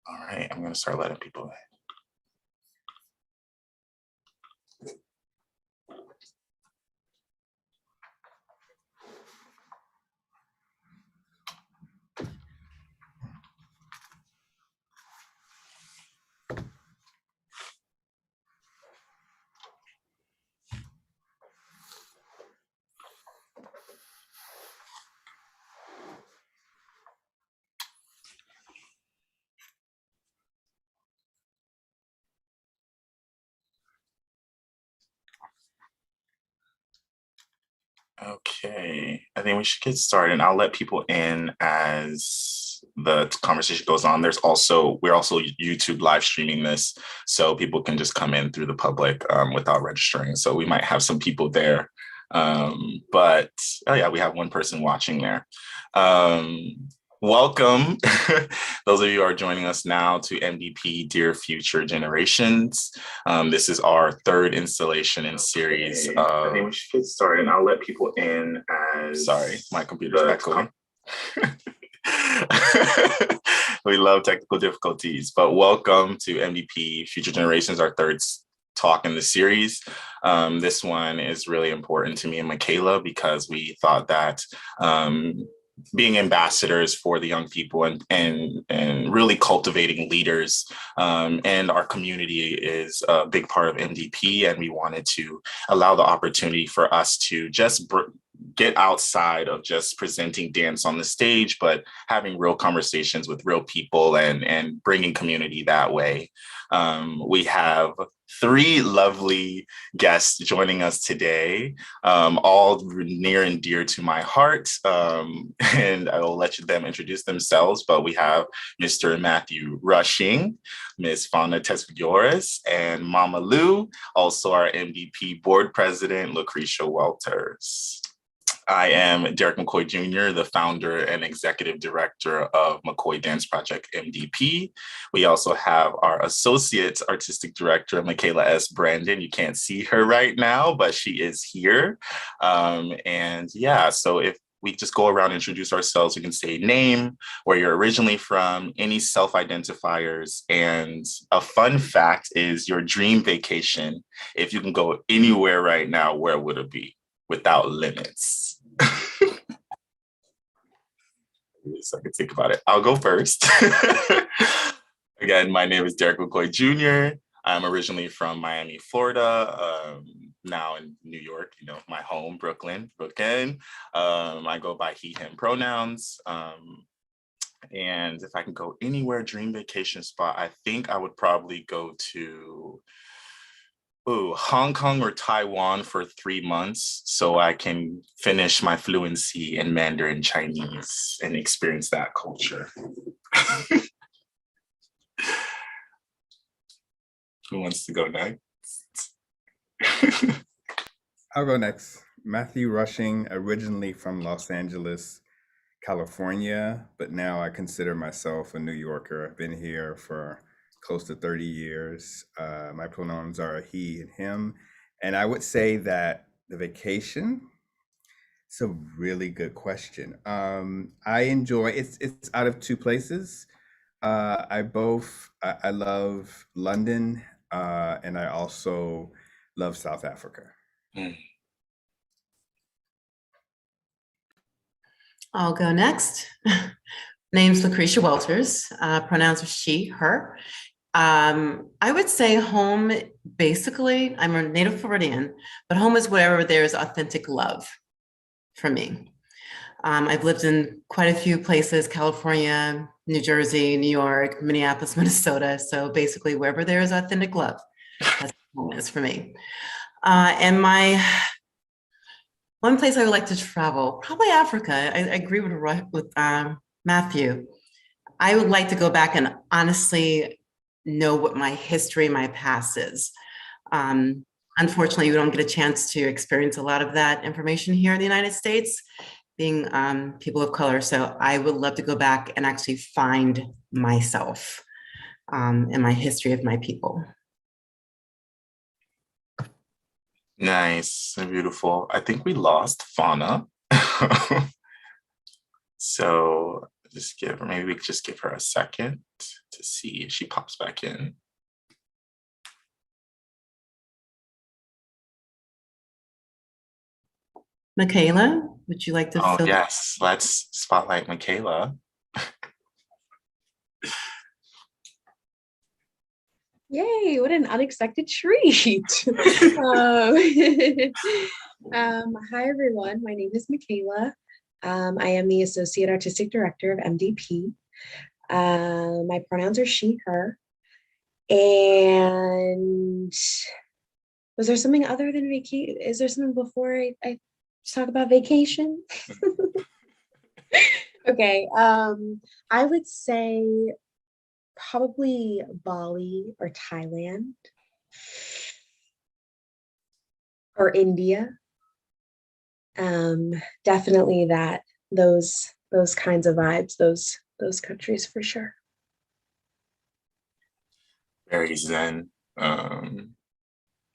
All right, I'm going to start letting people in. Okay, I think we should get started, and I'll let people in as the conversation goes on. We're also YouTube live streaming this, so people can just come in through the public without registering. So we might have some people there, but oh yeah, we have one person watching there. Welcome, those of you who are joining us now to MDP Dear Future Generations. This is our third installation in series. I think we should get started, and I'll let people in as... Sorry, my computer's echoing. We love technical difficulties, but welcome to MDP Future Generations, our third talk in the series. This one is really important to me and Michaela because we thought that being ambassadors for the young people and really cultivating leaders and our community is a big part of MDP, and we wanted to allow the opportunity for us to just get outside of just presenting dance on the stage, but having real conversations with real people and bringing community that way. We have three lovely guests joining us today, all near and dear to my heart, and I will let them introduce themselves, but we have Mr. Matthew Rushing, Ms. Fana Tesfagiorgis, and Mama Lou, also our MDP board president, Luctricia Welters. I am Derick McKoy Jr., the founder and executive director of McKoy Dance Project, MDP. We also have our associate artistic director, Michaela S. Brandon. You can't see her right now, but she is here. And yeah, so if we just go around and introduce ourselves, we can say name, where you're originally from, any self-identifiers, and a fun fact is your dream vacation. If you can go anywhere right now, where would it be? Without limits. So I can think about it. I'll go first. Again, my name is Derick McKoy Jr. I'm originally from Miami, Florida, now in New York, my home, Brooklyn. I go by he, him pronouns. And if I can go anywhere, dream vacation spot, I think I would probably go to Hong Kong or Taiwan for 3 months so I can finish my fluency in Mandarin Chinese and experience that culture. Who wants to go next? I'll go next. Matthew Rushing, originally from Los Angeles, California, but now I consider myself a New Yorker. I've been here for close to 30 years. My pronouns are he and him. And I would say that the vacation, it's a really good question. I enjoy, it's out of two places. I love London, and I also love South Africa. I'll go next. Name's Luctricia Welters, pronouns are she, her. I would say home, basically, I'm a native Floridian, but home is wherever there's authentic love for me. I've lived in quite a few places, California, New Jersey, New York, Minneapolis, Minnesota. So basically wherever there is authentic love, that's what home is for me. And my one place I would like to travel, probably Africa. I agree with Matthew. I would like to go back and honestly know what my history, my past is. Unfortunately, we don't get a chance to experience a lot of that information here in the United States, being people of color. So I would love to go back and actually find myself and my history of my people. Nice and beautiful. I think we lost Fana. So maybe we could just give her a second to see if she pops back in. Michaela, would you like to Oh, fill? yes, let's spotlight Michaela. Yay, what an unexpected treat. Hi, everyone. My name is Michaela. I am the Associate Artistic Director of MDP. My pronouns are she, her. And was there something other than vacation? Is there something before I talk about vacation? Okay, I would say probably Bali or Thailand or India. Definitely those kinds of vibes, those countries for sure. Very zen and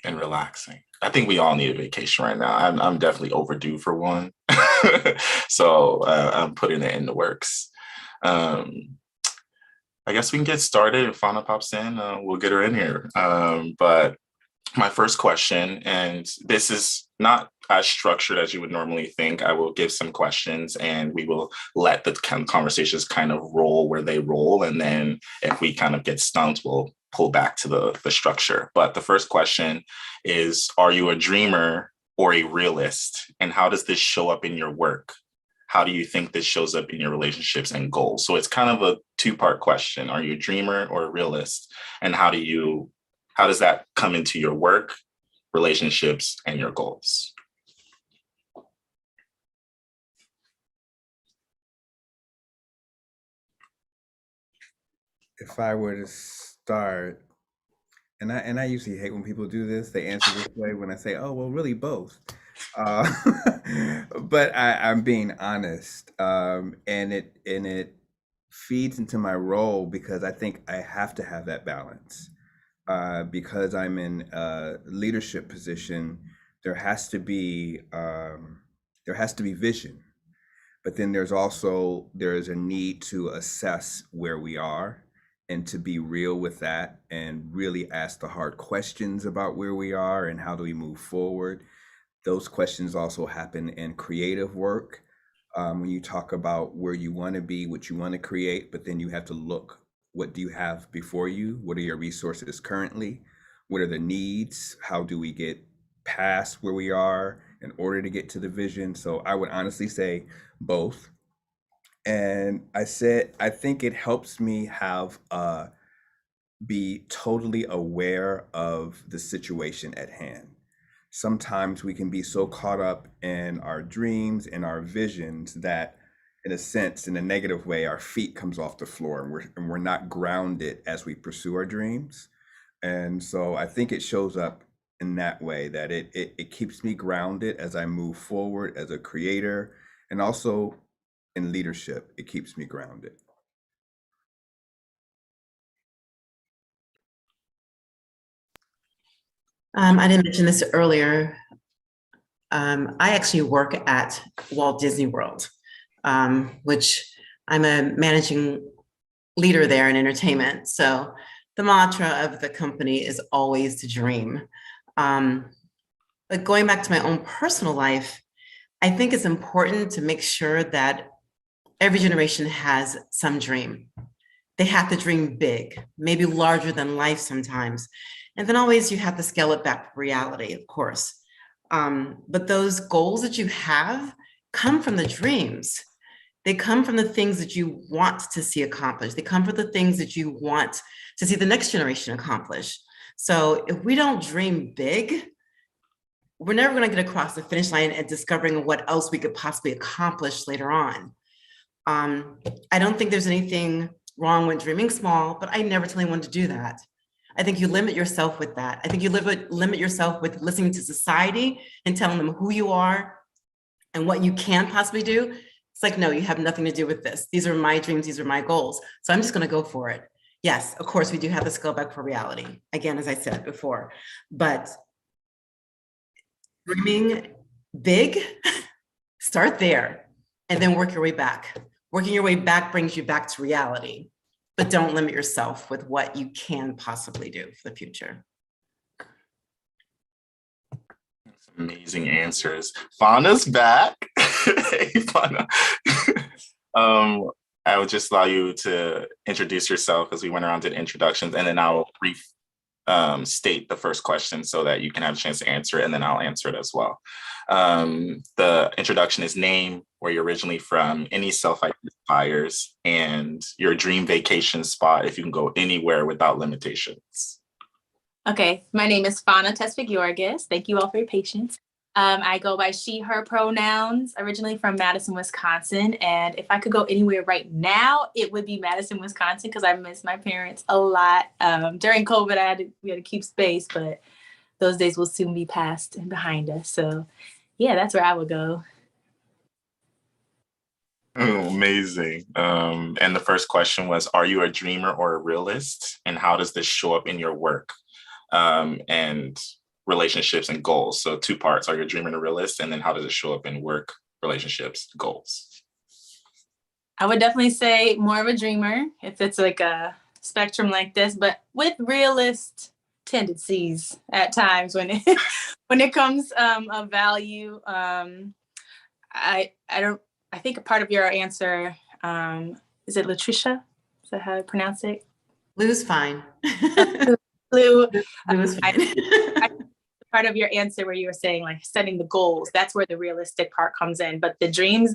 relaxing. I think we all need a vacation right now. I'm definitely overdue for one. So I'm putting it in the works. I guess we can get started. If Fana pops in, we'll get her in here. But my first question, and this is not as structured as you would normally think. I will give some questions and we will let the conversations kind of roll where they roll. And then if we kind of get stumped, we'll pull back to the structure. But the first question is, are you a dreamer or a realist? And how does this show up in your work? How do you think this shows up in your relationships and goals? So it's kind of a two-part question. Are you a dreamer or a realist? And how does that come into your work, relationships, and your goals? If I were to start, and I usually hate when people do this, they answer this way when I say, oh, well, really both. Uh, but I'm being honest, and it feeds into my role because I think I have to have that balance. Because I'm in a leadership position, there has to be vision, but then there is a need to assess where we are and to be real with that and really ask the hard questions about where we are and how do we move forward. Those questions also happen in creative work. When you talk about where you want to be, what you want to create, but then you have to look, what do you have before you? What are your resources currently? What are the needs? How do we get past where we are in order to get to the vision? So I would honestly say both. And I think it helps me be totally aware of the situation at hand. Sometimes we can be so caught up in our dreams and our visions that, in a sense, in a negative way, our feet comes off the floor and we're not grounded as we pursue our dreams. And so I think it shows up in that way, that it keeps me grounded as I move forward as a creator, and also in leadership, it keeps me grounded. I didn't mention this earlier. I actually work at Walt Disney World, which I'm a managing leader there in entertainment. So the mantra of the company is always to dream. But going back to my own personal life, I think it's important to make sure that every generation has some dream. They have to dream big, maybe larger than life sometimes. And then always you have to scale it back to reality, of course. But those goals that you have come from the dreams. They come from the things that you want to see accomplished. They come from the things that you want to see the next generation accomplish. So if we don't dream big, we're never going to get across the finish line and discovering what else we could possibly accomplish later on. I don't think there's anything wrong with dreaming small, but I never tell anyone to do that. I think you limit yourself with that. I think you limit yourself with listening to society and telling them who you are and what you can possibly do. It's like, no, you have nothing to do with this. These are my dreams. These are my goals. So I'm just going to go for it. Yes, of course, we do have to scale back for reality. Again, as I said before, but dreaming big, start there and then work your way back. Working your way back brings you back to reality, but don't limit yourself with what you can possibly do for the future. Amazing answers. Fana's back. Hey, Fana. I would just allow you to introduce yourself as we went around to introductions, and then I'll state the first question so that you can have a chance to answer it, and then I'll answer it as well. The introduction is name, where you're originally from, any self-identifiers, and your dream vacation spot if you can go anywhere without limitations. Okay, my name is Fana Tesfagiorgis. Thank you all for your patience. I go by she, her pronouns, originally from Madison, Wisconsin. And if I could go anywhere right now, it would be Madison, Wisconsin, because I miss my parents a lot. During COVID, we had to keep space, but those days will soon be past and behind us. So yeah, that's where I would go. Oh, amazing. And the first question was, are you a dreamer or a realist? And how does this show up in your work and relationships and goals? So 2 parts, are you a dreamer and a realist? And then how does it show up in work, relationships, goals? I would definitely say more of a dreamer if it's like a spectrum like this, but with realist tendencies at times when it when it comes of value. I think a part of your answer, is it Luctricia? Is that how I pronounce it? Lou's fine. Lou, Lou's fine. part of your answer where you were saying like setting the goals, that's where the realistic part comes in. But the dreams,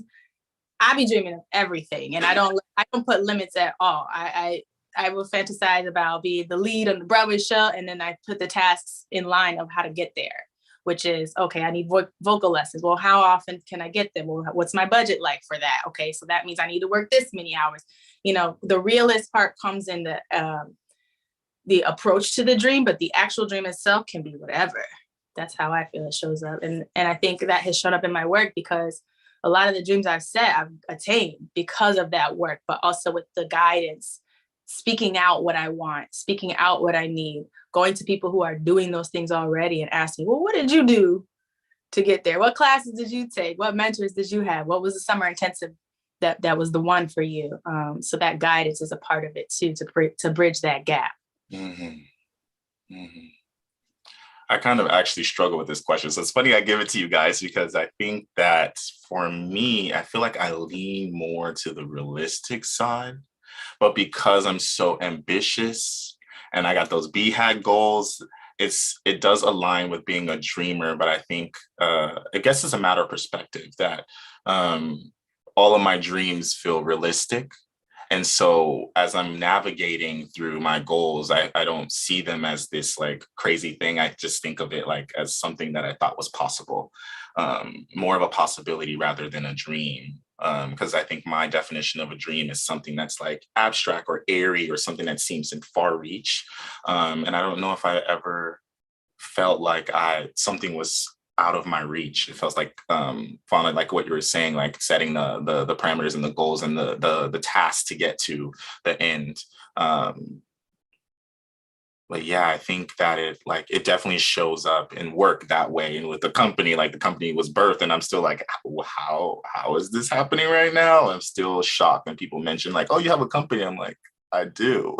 I be dreaming of everything, and I don't put limits at all. I will fantasize about being the lead on the Broadway show, and then I put the tasks in line of how to get there, which is, okay, I need vocal lessons. Well, how often can I get them? Well, what's my budget like for that? Okay, so that means I need to work this many hours. You know, the realist part comes in the approach to the dream, but the actual dream itself can be whatever. That's how I feel it shows up. And I think that has shown up in my work because a lot of the dreams I've set, I've attained because of that work, but also with the guidance, speaking out what I want, speaking out what I need, going to people who are doing those things already and asking, well, what did you do to get there? What classes did you take? What mentors did you have? What was the summer intensive that was the one for you? So that guidance is a part of it too, to bridge that gap. Mm-hmm. Mm-hmm. I kind of actually struggle with this question. So it's funny I give it to you guys because I think that for me, I feel like I lean more to the realistic side, but because I'm so ambitious and I got those BHAG goals, it does align with being a dreamer. But I think, I guess it's a matter of perspective that all of my dreams feel realistic. And so as I'm navigating through my goals, I don't see them as this like crazy thing. I just think of it like as something that I thought was possible, more of a possibility rather than a dream. Because I think my definition of a dream is something that's like abstract or airy or something that seems in far reach. And I don't know if I ever felt like something was out of my reach. It feels like Fana, like what you were saying, like setting the parameters and the goals and the tasks to get to the end. But yeah, I think that it definitely shows up in work that way. And with the company, like the company was birthed and I'm still like, how is this happening right now? I'm still shocked when people mention like, oh, you have a company. I'm like, I do.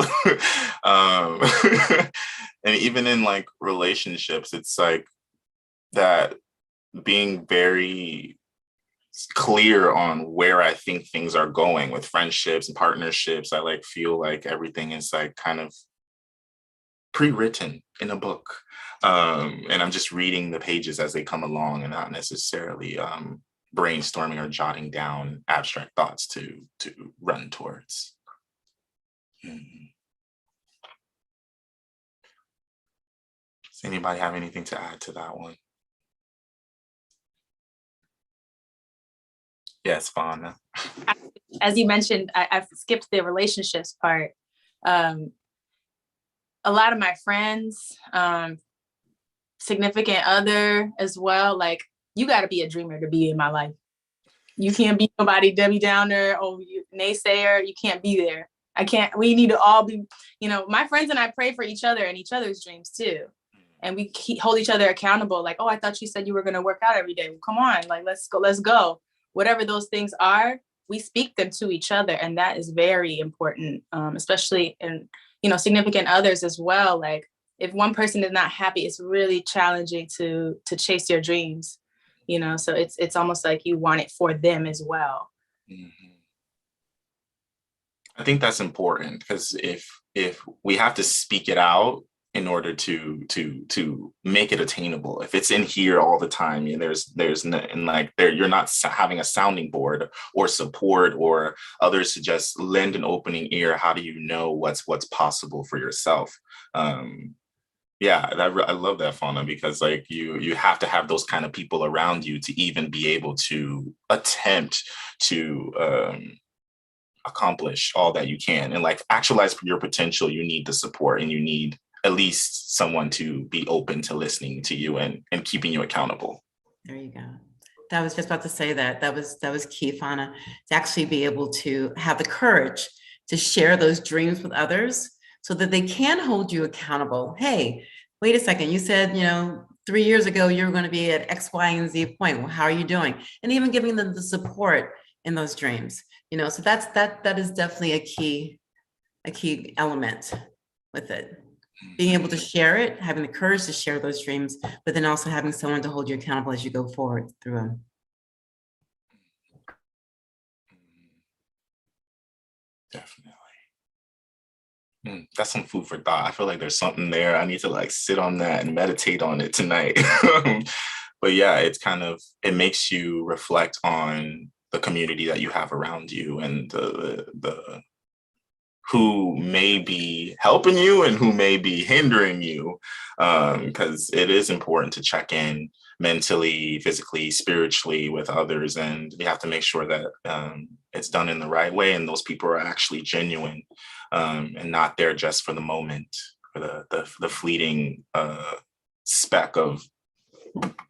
And even in like relationships, it's like that being very clear on where I think things are going with friendships and partnerships. I like feel like everything is like kind of pre-written in a book. And I'm just reading the pages as they come along and not necessarily brainstorming or jotting down abstract thoughts to run towards. Does anybody have anything to add to that one? Yes, Fana. As you mentioned, I've skipped the relationships part. A lot of my friends, significant other as well, like, you got to be a dreamer to be in my life. You can't be nobody Debbie Downer or naysayer. You can't be there. We need to all be, my friends and I pray for each other and each other's dreams too. And we hold each other accountable. Like, oh, I thought you said you were going to work out every day. Well, come on, like, let's go. Whatever those things are, we speak them to each other, and that is very important, especially in, significant others as well. Like, if one person is not happy, it's really challenging to chase your dreams, so it's almost like you want it for them as well. Mm-hmm. I think that's important, because if we have to speak it out in order to make it attainable. If it's in here all the time, there's no, and like you're not having a sounding board or support or others to just lend an opening ear. How do you know what's possible for yourself? Yeah, I love that, Fana, because like you have to have those kind of people around you to even be able to attempt to accomplish all that you can, and like actualize your potential. You need the support, and you need at least someone to be open to listening to you and keeping you accountable. There you go. I was just about to say that was key, Fana, to actually be able to have the courage to share those dreams with others so that they can hold you accountable. Hey, wait a second, you said, 3 years ago, you were going to be at X, Y, and Z point. Well, how are you doing? And even giving them the support in those dreams, so that is definitely a key element with it. Being able to share it, having the courage to share those dreams, but then also having someone to hold you accountable as you go forward through them. Definitely. That's some food for thought. I feel like there's something there. I need to like sit on that and meditate on it tonight. But yeah, it makes you reflect on the community that you have around you, and the who may be helping you and who may be hindering you, because it is important to check in mentally, physically, spiritually with others, and you have to make sure that it's done in the right way, and those people are actually genuine, and not there just for the moment, for the fleeting speck of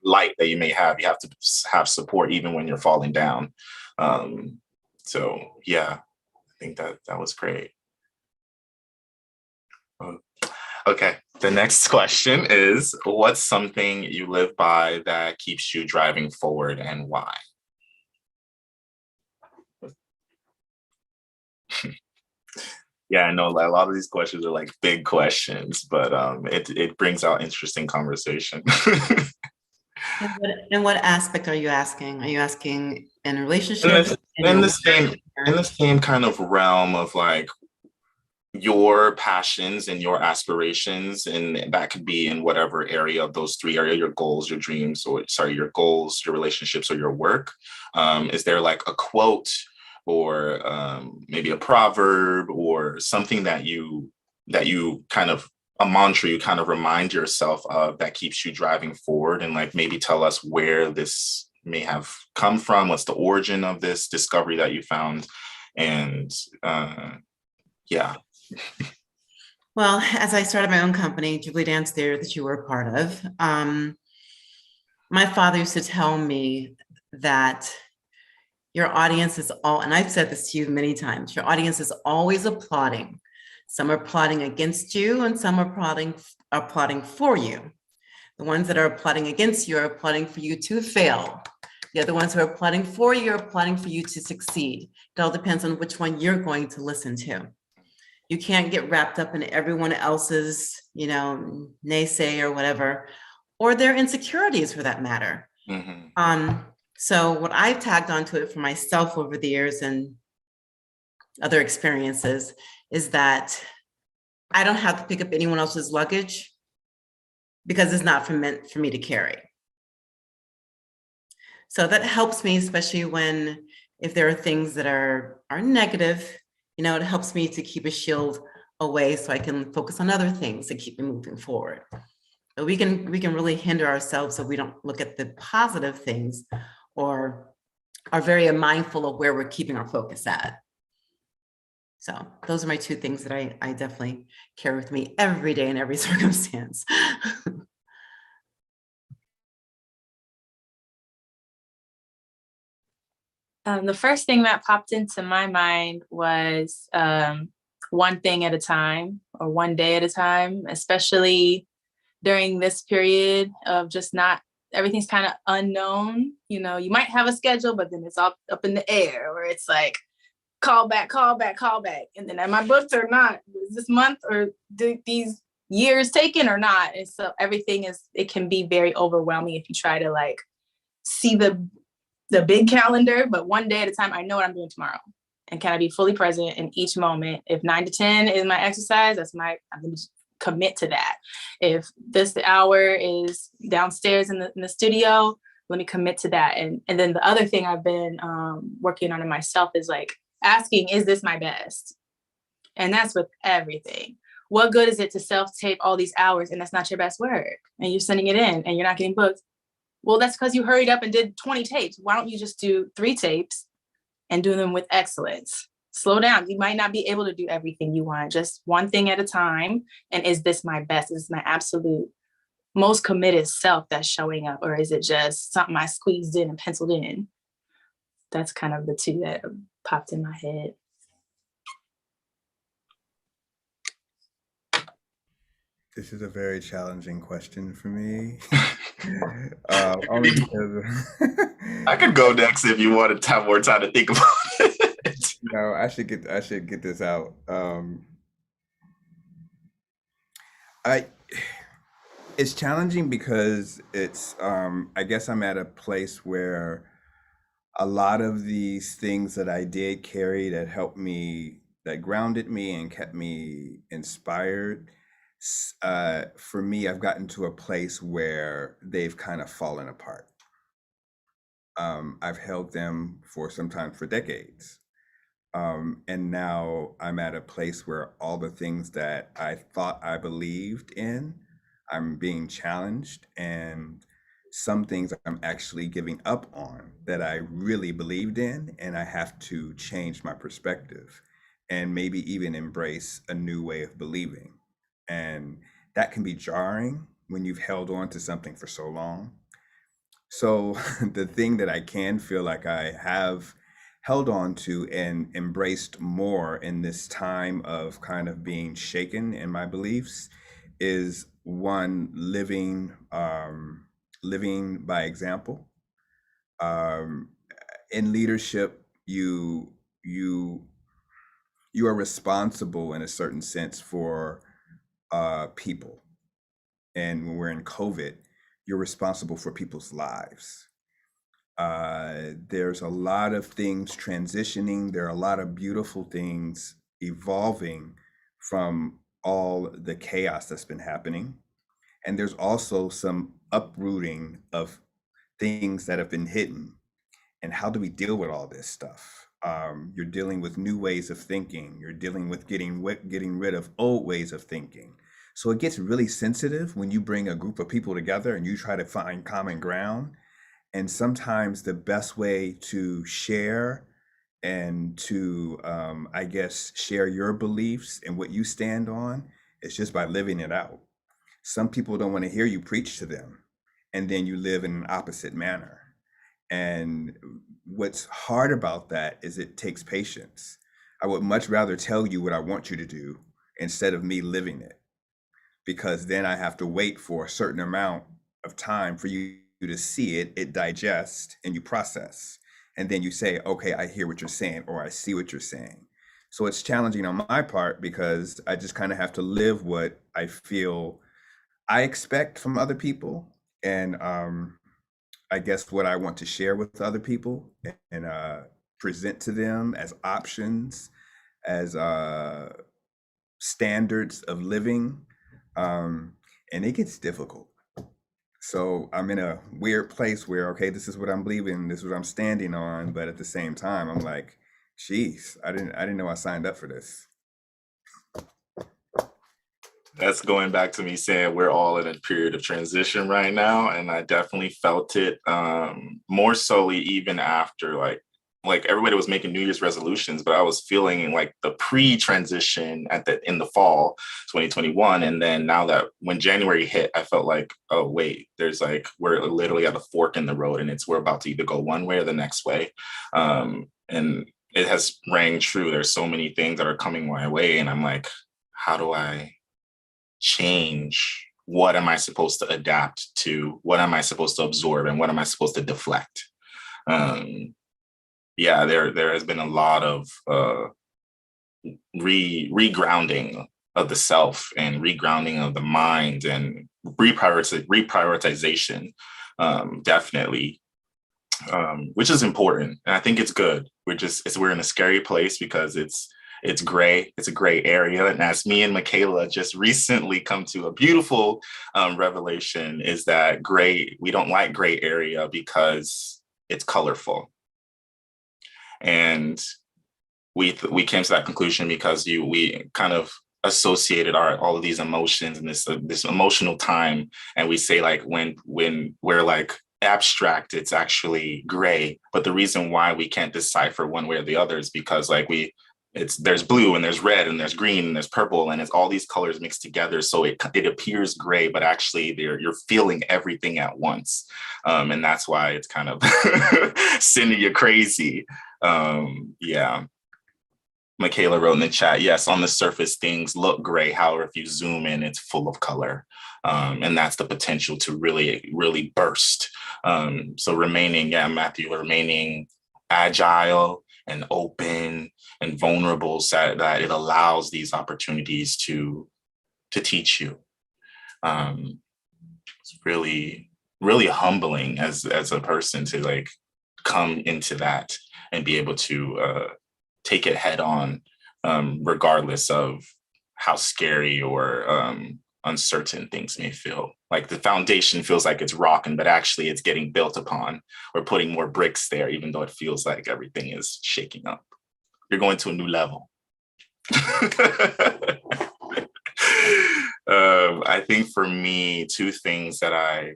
light that you may have. You have to have support even when you're falling down. So yeah, I think that was great. Okay, the next question is, what's something you live by that keeps you driving forward, and why? Yeah, I know a lot of these questions are like big questions, but it brings out interesting conversation. And what aspect are you asking? Are you asking in a relationship? In the same kind of realm of like your passions and your aspirations, and that could be in whatever area of those three areas: your goals, your dreams, your goals, your relationships, or your work. Is there like a quote or maybe a proverb or something that you kind of, a mantra you kind of remind yourself of that keeps you driving forward? And like maybe tell us where this may have come from. What's the origin of this discovery that you found? And yeah. Well, as I started my own company, Jubilee Dance Theater, that you were a part of, my father used to tell me that your audience is all, and I've said this to you many times, your audience is always applauding. Some are plotting against you, and some are plotting for you. The ones that are plotting against you are plotting for you to fail. The other ones who are plotting for you are plotting for you to succeed. It all depends on which one you're going to listen to. You can't get wrapped up in everyone else's, naysay or whatever, or their insecurities for that matter. Mm-hmm. So what I've tagged onto it for myself over the years and other experiences is that I don't have to pick up anyone else's luggage because it's not meant for me to carry. So that helps me, especially if there are things that are negative, it helps me to keep a shield away so I can focus on other things that keep me moving forward. But we can really hinder ourselves if we don't look at the positive things or are very mindful of where we're keeping our focus at. So those are my two things that I definitely carry with me every day in every circumstance. The first thing that popped into my mind was one thing at a time, or one day at a time, especially during this period of just not everything's kind of unknown. You know, you might have a schedule, but then it's up in the air, or it's like call back. And then am I booked or not? Is this month or these years taken or not? And so it can be very overwhelming if you try to like see the big calendar, but one day at a time. I know what I'm doing tomorrow, and can I be fully present in each moment? If 9 to 10 is my exercise, I'm going to commit to that. If this hour is downstairs in the studio, let me commit to that. And then the other thing I've been working on in myself is like asking, is this my best? And that's with everything. What good is it to self-tape all these hours and that's not your best work, and you're sending it in and you're not getting booked? Well, that's because you hurried up and did 20 tapes. Why don't you just do 3 tapes and do them with excellence? Slow down. You might not be able to do everything you want, just one thing at a time. And is this my best? Is this my absolute most committed self that's showing up? Or is it just something I squeezed in and penciled in? That's kind of the two that popped in my head. This is a very challenging question for me. Only because I could go next if you wanted to have more time to think about it. no, I should get this out. It's challenging because it's I guess I'm at a place where a lot of these things that I did carry that helped me, that grounded me and kept me inspired. For me, I've gotten to a place where they've kind of fallen apart. I've held them for sometimes for decades. And now I'm at a place where all the things that I thought I believed in, I'm being challenged, and some things I'm actually giving up on that I really believed in, and I have to change my perspective and maybe even embrace a new way of believing. And that can be jarring when you've held on to something for so long. So the thing that I can feel like I have held on to and embraced more in this time of kind of being shaken in my beliefs is one, living by example. In leadership, you are responsible in a certain sense for people. And when we're in COVID, you're responsible for people's lives. There's a lot of things transitioning. There are a lot of beautiful things evolving from all the chaos that's been happening. And there's also some uprooting of things that have been hidden. And how do we deal with all this stuff? You're dealing with new ways of thinking. You're dealing with getting rid of old ways of thinking. So it gets really sensitive when you bring a group of people together and you try to find common ground. And sometimes the best way to share and to, I guess, share your beliefs and what you stand on is just by living it out. Some people don't want to hear you preach to them, and then you live in an opposite manner. And what's hard about that is it takes patience. I would much rather tell you what I want you to do instead of me living it, because then I have to wait for a certain amount of time for you to see it digest, and you process. And then you say, okay, I hear what you're saying, or I see what you're saying. So it's challenging on my part because I just kind of have to live what I feel I expect from other people. And I guess what I want to share with other people and present to them as options, as standards of living. And it gets difficult. So I'm in a weird place where, okay, this is what I'm believing, this is what I'm standing on. But at the same time, I'm like, geez, I didn't know I signed up for this. That's going back to me saying we're all in a period of transition right now. And I definitely felt it more so even after like everybody was making New Year's resolutions, but I was feeling like the pre-transition in the fall 2021. And then now that when January hit, I felt like, oh wait, there's like, we're literally at a fork in the road, and we're about to either go one way or the next way. And it has rang true. There's so many things that are coming my way, and I'm like, how do I change what am I supposed to adapt to? What am I supposed to absorb? And what am I supposed to deflect? Yeah, there has been a lot of regrounding of the self and regrounding of the mind and reprioritization, definitely, which is important. And I think it's good. We're in a scary place because it's gray. It's a gray area. And as me and Michaela just recently come to a beautiful revelation, is that we don't like gray area because it's colorful. And we came to that conclusion because we kind of associated all of these emotions and this emotional time. And we say like when we're like abstract, it's actually gray. But the reason why we can't decipher one way or the other is because like there's blue and there's red and there's green and there's purple and it's all these colors mixed together. So it appears gray, but actually you're feeling everything at once. And that's why it's kind of sending you crazy. Yeah. Michaela wrote in the chat, yes, on the surface, things look gray. However, if you zoom in, it's full of color. And that's the potential to really, really burst. So remaining agile and open and vulnerable, so that it allows these opportunities to teach you. It's really, really humbling as a person to like come into that and be able to take it head on, regardless of how scary or uncertain things may feel. Like the foundation feels like it's rocking, but actually it's getting built upon. We're putting more bricks there, even though it feels like everything is shaking up. You're going to a new level. I think for me, two things that I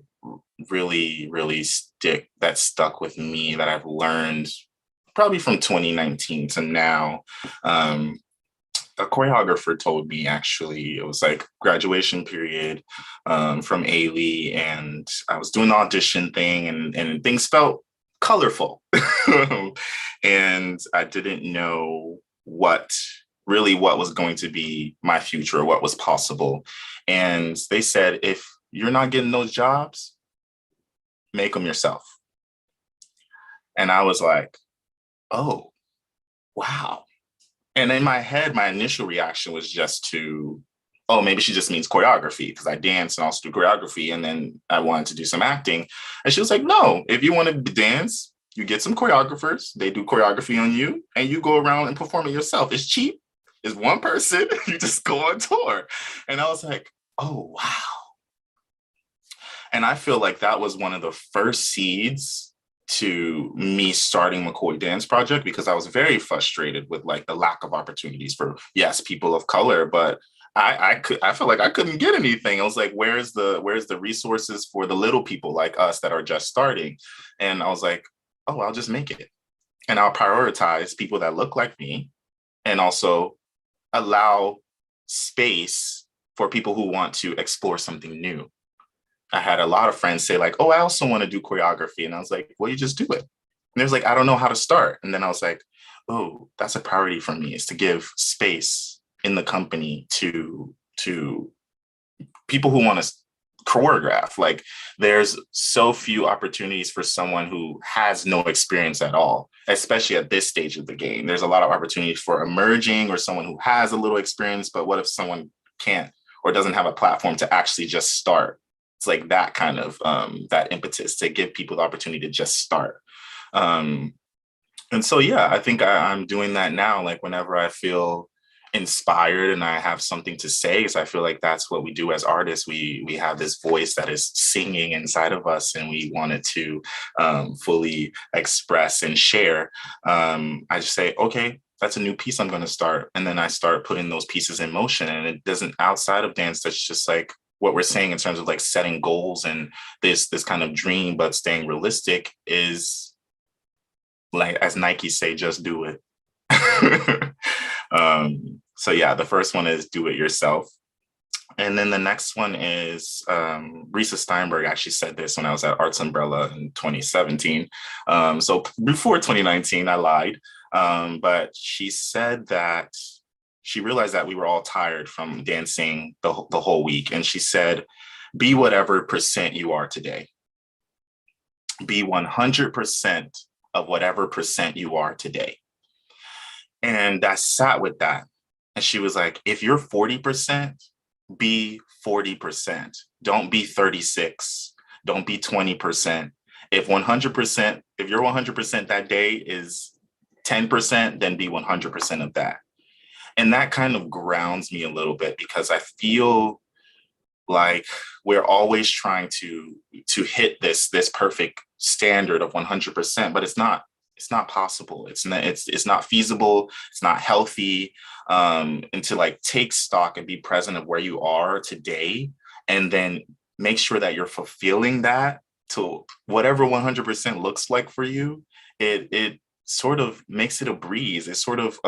really, really stuck with me, that I've learned probably from 2019 to now. A choreographer told me, actually, it was like graduation period from A-Lee, and I was doing the audition thing and things felt colorful. And I didn't know what was going to be my future or what was possible. And they said, if you're not getting those jobs, make them yourself. And I was like, oh, wow. And in my head, my initial reaction was just to, oh, maybe she just means choreography, because I dance and also do choreography. And then I wanted to do some acting. And she was like, no, if you want to dance, you get some choreographers, they do choreography on you, and you go around and perform it yourself. It's cheap. It's one person. You just go on tour. And I was like, oh, wow. And I feel like that was one of the first seeds to me starting McKoy Dance Project, because I was very frustrated with like the lack of opportunities for, yes, people of color, but I feel like I couldn't get anything. I was like, where's the resources for the little people like us that are just starting? And I was like, oh, I'll just make it. And I'll prioritize people that look like me, and also allow space for people who want to explore something new. I had a lot of friends say like, oh, I also want to do choreography. And I was like, well, you just do it. And they was like, I don't know how to start. And then I was like, oh, that's a priority for me, is to give space in the company to people who want to choreograph. Like, there's so few opportunities for someone who has no experience at all, especially at this stage of the game. There's a lot of opportunities for emerging or someone who has a little experience, but what if someone can't or doesn't have a platform to actually just start? It's like that kind of that impetus to give people the opportunity to just start. And so, yeah, I think I'm doing that now. Like whenever I feel inspired and I have something to say, because I feel like that's what we do as artists. We have this voice that is singing inside of us, and we wanted to fully express and share. I just say, okay, that's a new piece I'm going to start. And then I start putting those pieces in motion. And it doesn't, outside of dance, that's just like what we're saying in terms of like setting goals and this kind of dream, but staying realistic is like, as Nike say, just do it. So yeah, the first one is do it yourself. And then the next one is Risa Steinberg actually said this when I was at Arts Umbrella in 2017. So before 2019, I lied. But she said that she realized that we were all tired from dancing the whole week. And she said, Be whatever percent you are today. Be 100% of whatever percent you are today. And I sat with that. And she was like, if you're 40%, be 40%. Don't be 36. Don't be 20%. If you're 100% that day is 10%, then be 100% of that. And that kind of grounds me a little bit, because I feel like we're always trying to hit this perfect standard of 100%, but it's not possible. It's not feasible. It's not healthy. And to like take stock and be present of where you are today, and then make sure that you're fulfilling that to whatever 100% looks like for you. It sort of makes it a breeze. It sort of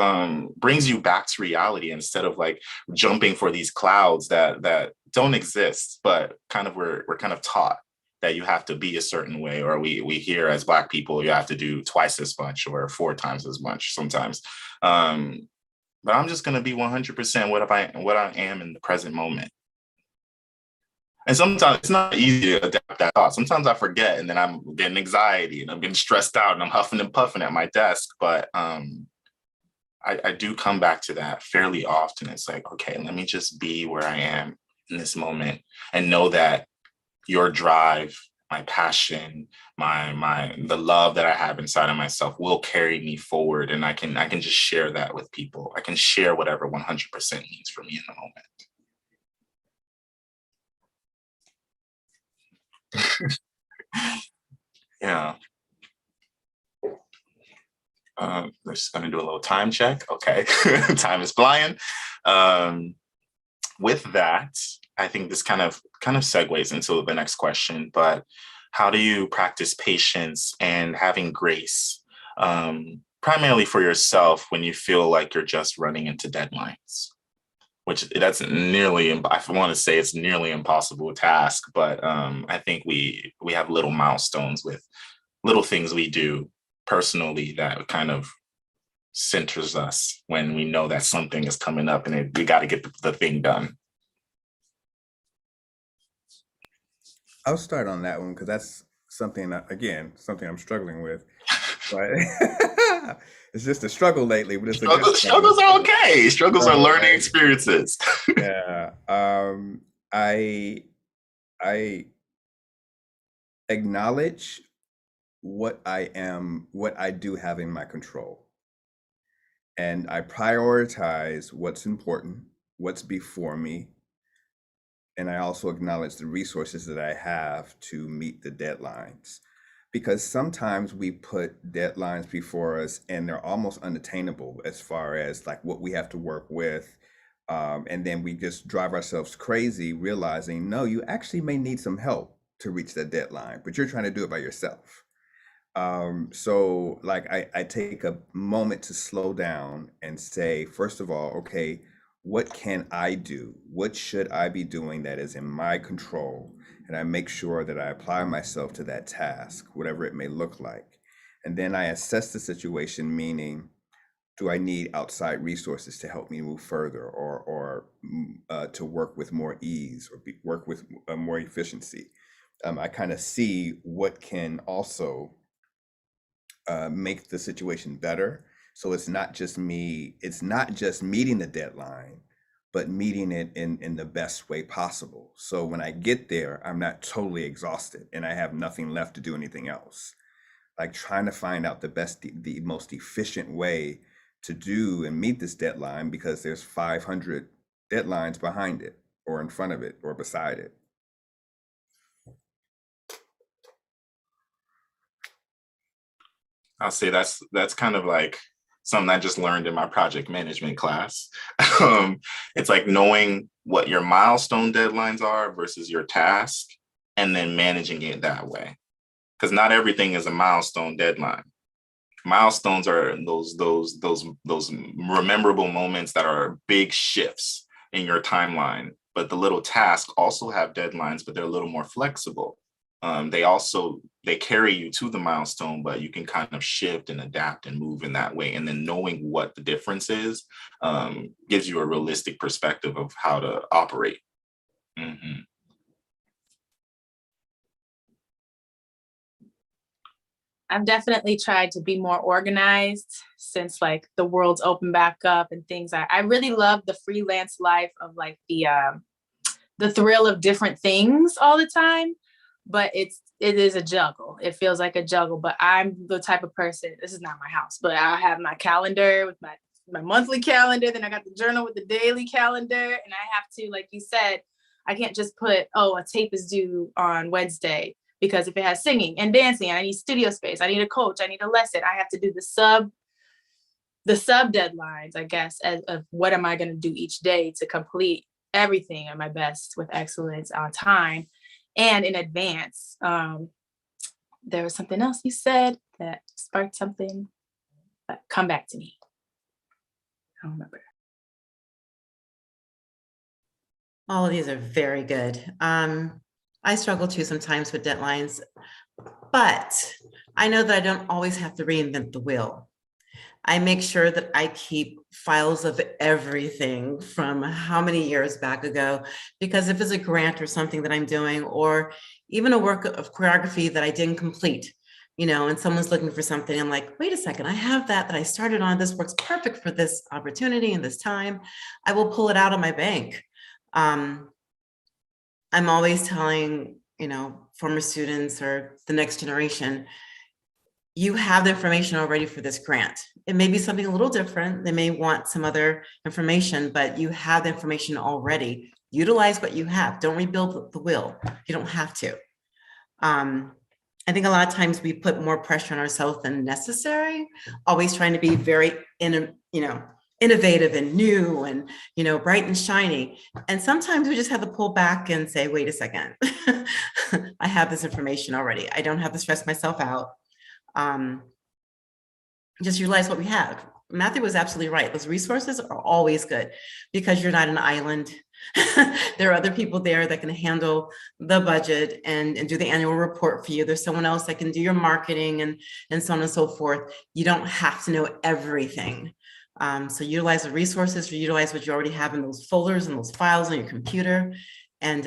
brings you back to reality, instead of like jumping for these clouds that don't exist, but kind of we're kind of taught that you have to be a certain way, or we hear as Black people, you have to do twice as much or 4 times as much sometimes. But I'm just going to be 100% what I am in the present moment. And sometimes it's not easy to adapt that thought. Sometimes I forget, and then I'm getting anxiety and I'm getting stressed out and I'm huffing and puffing at my desk. But I do come back to that fairly often. It's like, okay, let me just be where I am in this moment, and know that your drive, my passion, the love that I have inside of myself will carry me forward. And I can just share that with people. I can share whatever 100% means for me in the moment. Yeah. We're just going to do a little time check. Okay. Time is flying. With that, I think this kind of segues into the next question, but how do you practice patience and having grace, primarily for yourself, when you feel like you're just running into deadlines? Which that's nearly, I want to say it's nearly impossible task, but I think we have little milestones with little things we do personally that kind of centers us when we know that something is coming up and we got to get the thing done. I'll start on that one because that's something I'm struggling with. But it's just a struggle lately, but it's a good struggles are okay. Struggles are learning experiences. Yeah. I acknowledge what I do have in my control. And I prioritize what's important, what's before me. And I also acknowledge the resources that I have to meet the deadlines. Because sometimes we put deadlines before us and they're almost unattainable as far as like what we have to work with. And then we just drive ourselves crazy, realizing, no, you actually may need some help to reach that deadline, but you're trying to do it by yourself. So like I take a moment to slow down and say, first of all, okay, what can I do? What should I be doing that is in my control? And I make sure that I apply myself to that task, whatever it may look like. And then I assess the situation, meaning, do I need outside resources to help me move further, or to work with more ease, or work with more efficiency? I kind of see what can also make the situation better. So it's not just meeting the deadline, but meeting it in the best way possible. So when I get there, I'm not totally exhausted and I have nothing left to do anything else. Like trying to find out the most efficient way to do and meet this deadline, because there's 500 deadlines behind it, or in front of it, or beside it. I'll say that's kind of like something I just learned in my project management class. It's like knowing what your milestone deadlines are versus your task, and then managing it that way. Because not everything is a milestone deadline. Milestones are those memorable moments that are big shifts in your timeline. But the little tasks also have deadlines, but they're a little more flexible. They carry you to the milestone, but you can kind of shift and adapt and move in that way. And then knowing what the difference is gives you a realistic perspective of how to operate. Mm-hmm. I've definitely tried to be more organized since like the world's opened back up and things. I really love the freelance life of like the thrill of different things all the time, but it is a juggle. It feels like a juggle, but I'm the type of person, this is not my house, but I have my calendar with my monthly calendar. Then I got the journal with the daily calendar. And I have to, like you said, I can't just put, oh, a tape is due on Wednesday, because if it has singing and dancing, I need studio space, I need a coach, I need a lesson, I have to do the sub deadlines, I guess, of what am I going to do each day to complete everything at my best with excellence on time and in advance. There was something else you said that sparked something, but come back to me. I don't remember. All of these are very good. I struggle too sometimes with deadlines, but I know that I don't always have to reinvent the wheel. I make sure that I keep files of everything from how many years back ago, because if it's a grant or something that I'm doing, or even a work of choreography that I didn't complete, and someone's looking for something, I'm like, wait a second, I have that I started on, this works perfect for this opportunity and this time. I will pull it out of my bank. I'm always telling, former students or the next generation, you have the information already for this grant. It may be something a little different. They may want some other information, but you have the information already. Utilize what you have. Don't rebuild the wheel. You don't have to. I think a lot of times we put more pressure on ourselves than necessary, always trying to be very, innovative and new and, bright and shiny. And sometimes we just have to pull back and say, wait a second, I have this information already. I don't have to stress myself out. Just utilize what we have. Matthew was absolutely right. Those resources are always good because you're not an island. There are other people there that can handle the budget and do the annual report for you. There's someone else that can do your marketing and so on and so forth. You don't have to know everything. So utilize the resources, or utilize what you already have in those folders and those files on your computer, and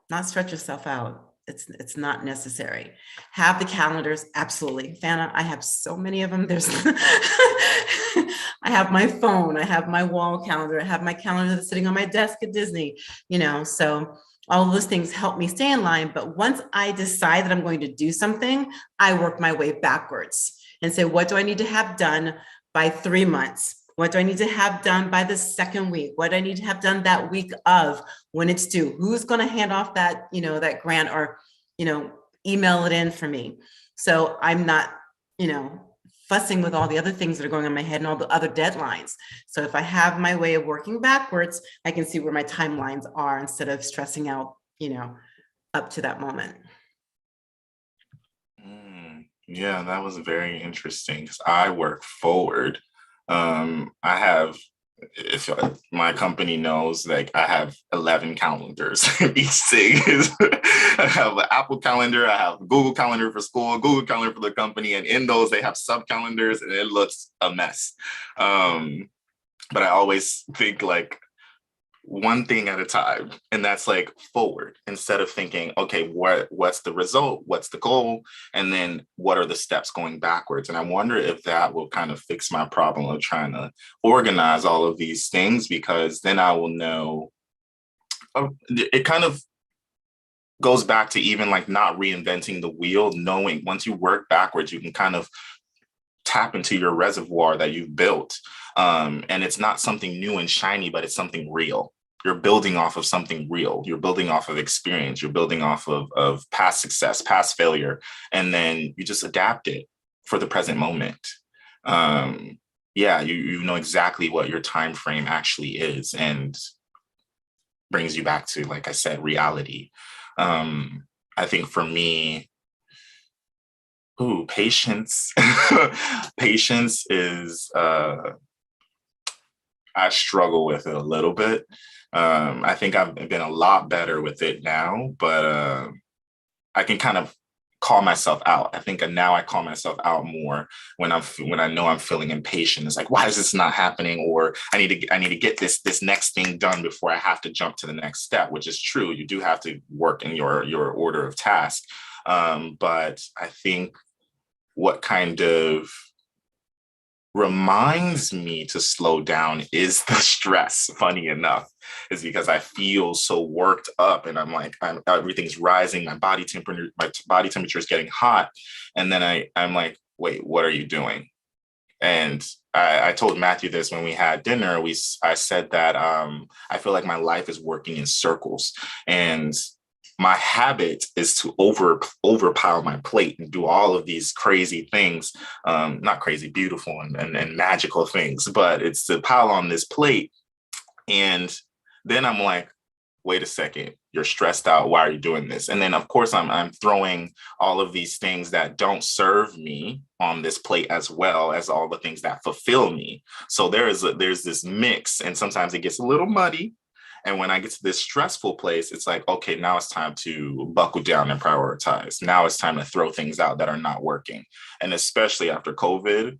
not stretch yourself out. It's not necessary. Have the calendars, absolutely. Fana, I have so many of them. There's, I have my phone, I have my wall calendar, I have my calendar that's sitting on my desk at Disney, so all of those things help me stay in line. But once I decide that I'm going to do something, I work my way backwards and say, what do I need to have done by 3 months? What do I need to have done by the second week? What do I need to have done that week of when it's due? Who's going to hand off that, that grant, or, email it in for me? So I'm not, fussing with all the other things that are going on in my head and all the other deadlines. So if I have my way of working backwards, I can see where my timelines are instead of stressing out, up to that moment. Yeah, that was very interesting because I work forward. I have, if my company knows, like I have 11 calendars. Each thing is, I have an Apple calendar, I have Google calendar for school, Google calendar for the company, and in those they have sub calendars, and it looks a mess. But I always think like one thing at a time, and that's like forward, instead of thinking, okay, what's the result, what's the goal, and then what are the steps going backwards. And I wonder if that will kind of fix my problem of trying to organize all of these things, because then I will know. It kind of goes back to even like not reinventing the wheel, knowing once you work backwards, you can kind of tap into your reservoir that you've built. And it's not something new and shiny, but it's something real. You're building off of something real. You're building off of experience. You're building off of past success, past failure, and then you just adapt it for the present moment. You know exactly what your time frame actually is, and brings you back to, like I said, reality. I think for me, patience. Patience is, I struggle with it a little bit. I think I've been a lot better with it now, but I can kind of call myself out. I think now I call myself out more when I know I'm feeling impatient. It's like, why is this not happening? Or I need to get this next thing done before I have to jump to the next step, which is true. You do have to work in your order of tasks. But I think what kind of reminds me to slow down is the stress, funny enough, is because I feel so worked up and everything's rising, my body temperature is getting hot. And then I'm like, wait, what are you doing? And I told Matthew this when we had dinner. I said that I feel like my life is working in circles, and my habit is to overpile my plate and do all of these crazy things, not crazy, beautiful and magical things, but it's to pile on this plate. And then I'm like, wait a second, you're stressed out. Why are you doing this? And then of course I'm throwing all of these things that don't serve me on this plate, as well as all the things that fulfill me. So there's this mix, and sometimes it gets a little muddy. And when I get to this stressful place, it's like, okay, now it's time to buckle down and prioritize. Now it's time to throw things out that are not working. And especially after COVID,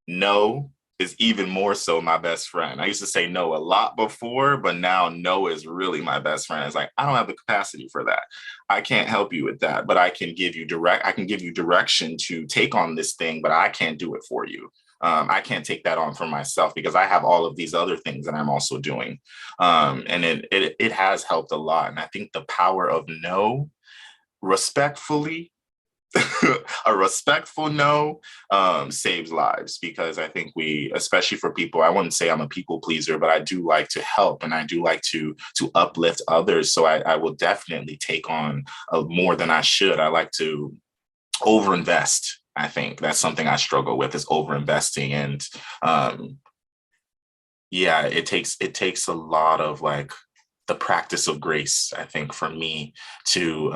no is even more so my best friend. I used to say no a lot before, but now no is really my best friend. It's like, I don't have the capacity for that. I can't help you with that, but I can give you direction to take on this thing, but I can't do it for you. I can't take that on for myself because I have all of these other things that I'm also doing. And it has helped a lot. And I think the power of no, respectfully, a respectful no saves lives, because I think especially for people, I wouldn't say I'm a people pleaser, but I do like to help and I do like to uplift others. So I will definitely take on more than I should. I like to overinvest. I think that's something I struggle with, is overinvesting. And yeah, it takes a lot of like the practice of grace, I think, for me to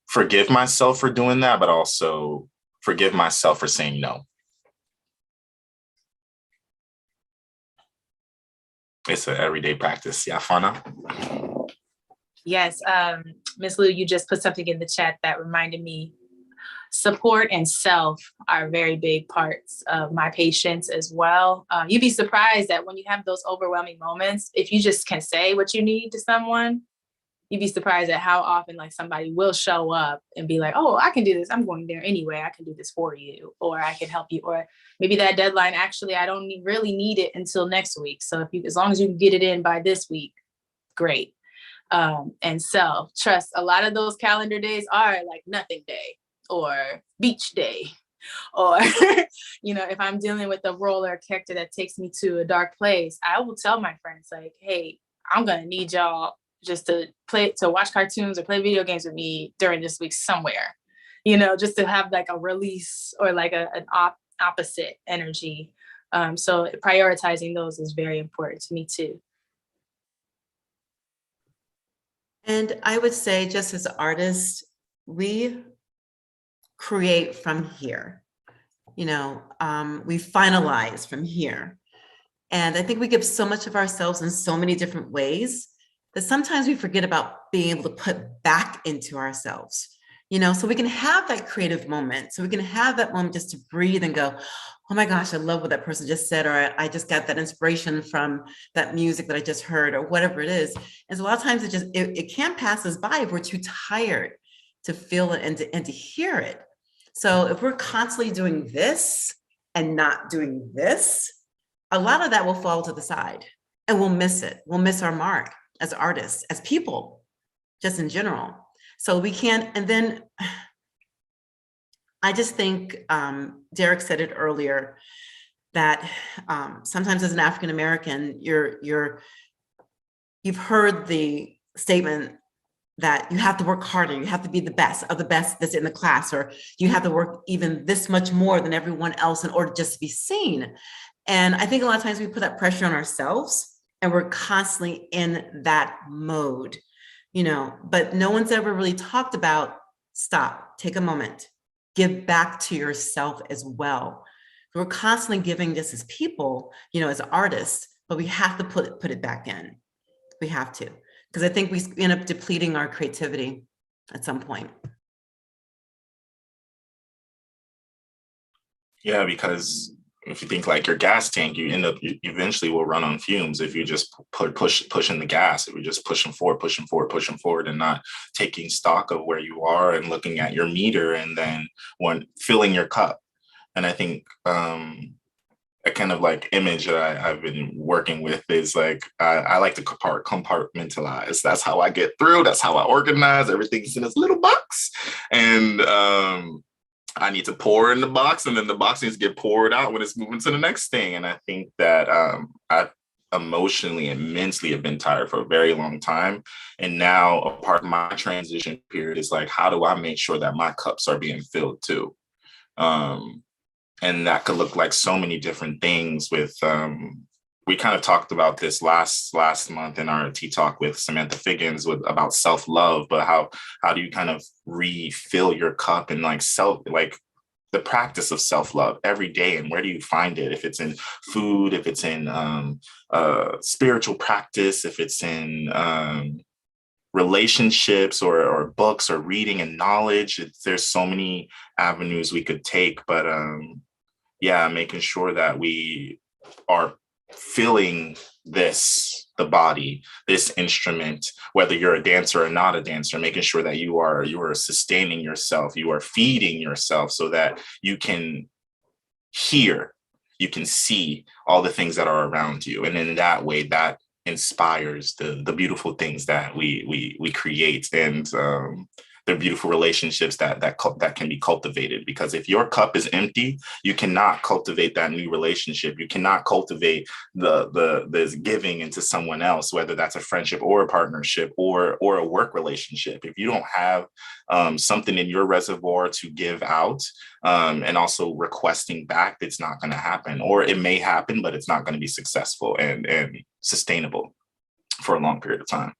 forgive myself for doing that, but also forgive myself for saying no. It's an everyday practice. Yeah, Fana? Yes, Ms. Lou, you just put something in the chat that reminded me. Support and self are very big parts of my patients as well. You'd be surprised that when you have those overwhelming moments, if you just can say what you need to someone, you'd be surprised at how often like somebody will show up and be like, oh, I can do this. I'm going there anyway. I can do this for you, or I can help you. Or maybe that deadline, actually, I don't really need it until next week. So as long as you can get it in by this week, great. And self-trust. A lot of those calendar days are like nothing day or beach day. Or, if I'm dealing with a role or a character that takes me to a dark place, I will tell my friends like, hey, I'm going to need y'all just to watch cartoons or play video games with me during this week somewhere, just to have like a release or like an opposite energy. So prioritizing those is very important to me too. And I would say, just as artists, we create from here. We finalize from here. And I think we give so much of ourselves in so many different ways that sometimes we forget about being able to put back into ourselves, so we can have that creative moment. So we can have that moment just to breathe and go, oh my gosh, I love what that person just said, or I just got that inspiration from that music that I just heard, or whatever it is. And so a lot of times it can't pass us by if we're too tired to feel it and to hear it. So if we're constantly doing this and not doing this, a lot of that will fall to the side and we'll miss it. We'll miss our mark as artists, as people, just in general. So we can't, and then I just think Derick said it earlier, that sometimes as an African-American, you've heard the statement that you have to work harder, you have to be the best of the best that's in the class, or you have to work even this much more than everyone else in order just to be seen. And I think a lot of times we put that pressure on ourselves and we're constantly in that mode, but no one's ever really talked about, stop, take a moment, give back to yourself as well. We're constantly giving this as people, as artists, but we have to put it back in. We have to, because I think we end up depleting our creativity at some point. Yeah, because if you think like your gas tank, you end up, you eventually will run on fumes if you just pushing the gas, if you're just pushing forward and not taking stock of where you are and looking at your meter and then when filling your cup. And I think a kind of like image that I've been working with is like, I like to compartmentalize. That's how I get through. That's how I organize. Everything's in this little box. And I need to pour in the box, and then the box needs to get poured out when it's moving to the next thing. And I think that I emotionally and mentally have been tired for a very long time. And now a part of my transition period is like, how do I make sure that my cups are being filled too? And that could look like so many different things with, we kind of talked about this last month in our tea talk with Samantha Figgins about self-love, but how do you kind of refill your cup and like the practice of self-love every day, and where do you find it? If it's in food, if it's in spiritual practice, if it's in relationships or books or reading and knowledge. There's so many avenues we could take, but yeah, making sure that we are filling the body, this instrument, whether you're a dancer or not a dancer, making sure that you are sustaining yourself, you are feeding yourself so that you can hear, you can see all the things that are around you. And in that way, that inspires the beautiful things that we create, and the beautiful relationships that can be cultivated. Because if your cup is empty, you cannot cultivate that new relationship. You cannot cultivate the giving into someone else, whether that's a friendship or a partnership or a work relationship. If you don't have something in your reservoir to give out, and also requesting back, it's not going to happen. Or it may happen, but it's not going to be successful and sustainable for a long period of time.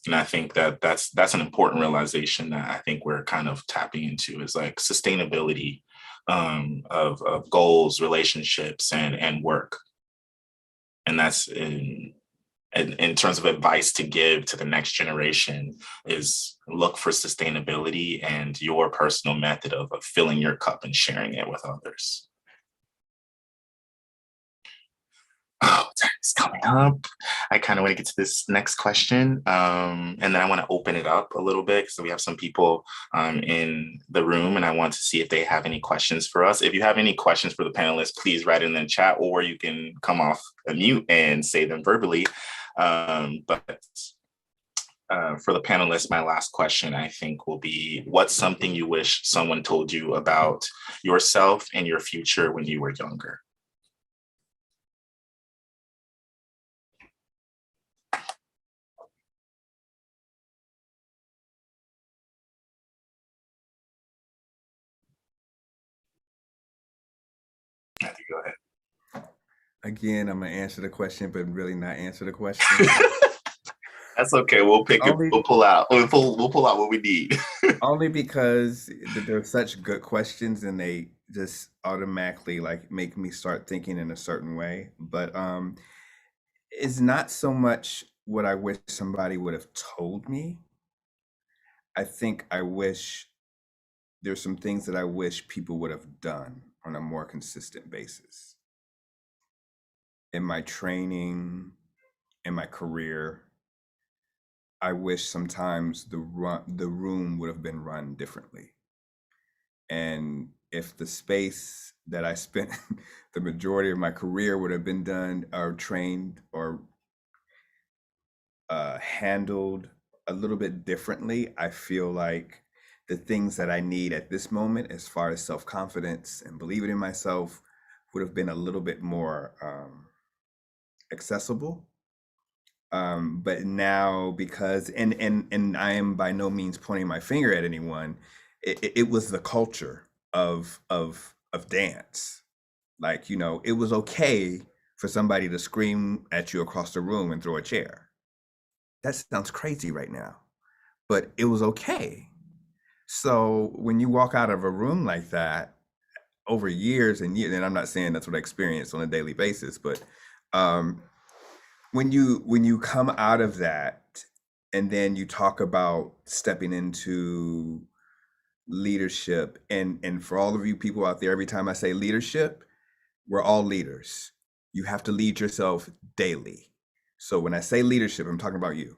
And I think that's an important realization that I think we're kind of tapping into, is like sustainability of goals, relationships, and work. And that's in terms of advice to give to the next generation, is look for sustainability and your personal method of filling your cup and sharing it with others. Oh, time's coming up. I kind of want to get to this next question. And then I want to open it up a little bit. So we have some people in the room, and I want to see if they have any questions for us. If you have any questions for the panelists, please write in the chat, or you can come off a mute and say them verbally. But for the panelists, my last question, I think, will be, what's something you wish someone told you about yourself and your future when you were younger? Go ahead. Again, I'm gonna answer the question, but really not answer the question. That's okay. We'll pick it. We'll pull out. We'll pull out what we need. Only because they're such good questions, and they just automatically like make me start thinking in a certain way. But it's not so much what I wish somebody would have told me. I think I wish there's some things that I wish people would have done on a more consistent basis. In my training, in my career, I wish sometimes the room would have been run differently. And if the space that I spent the majority of my career would have been done or trained or handled a little bit differently, I feel like the things that I need at this moment, as far as self-confidence and believing in myself, would have been a little bit more accessible. But now, because and I am by no means pointing my finger at anyone, it was the culture of dance. Like, you know, it was okay for somebody to scream at you across the room and throw a chair. That sounds crazy right now, but it was okay. So when you walk out of a room like that over years and years, and I'm not saying that's what I experience on a daily basis, but when you come out of that and then you talk about stepping into leadership, and for all of you people out there, every time I say leadership, we're all leaders. You have to lead yourself daily. So when I say leadership, I'm talking about you.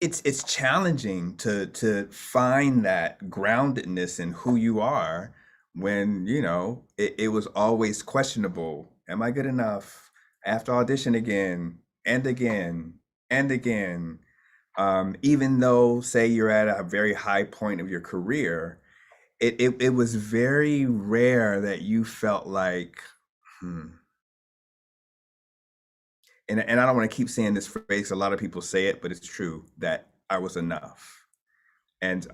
It's challenging to find that groundedness in who you are when, you know, it was always questionable. Am I good enough? I have to audition again and again and again. Even though, say, you're at a very high point of your career, it was very rare that you felt like, and I don't want to keep saying this phrase, a lot of people say it, but it's true, that I was enough. And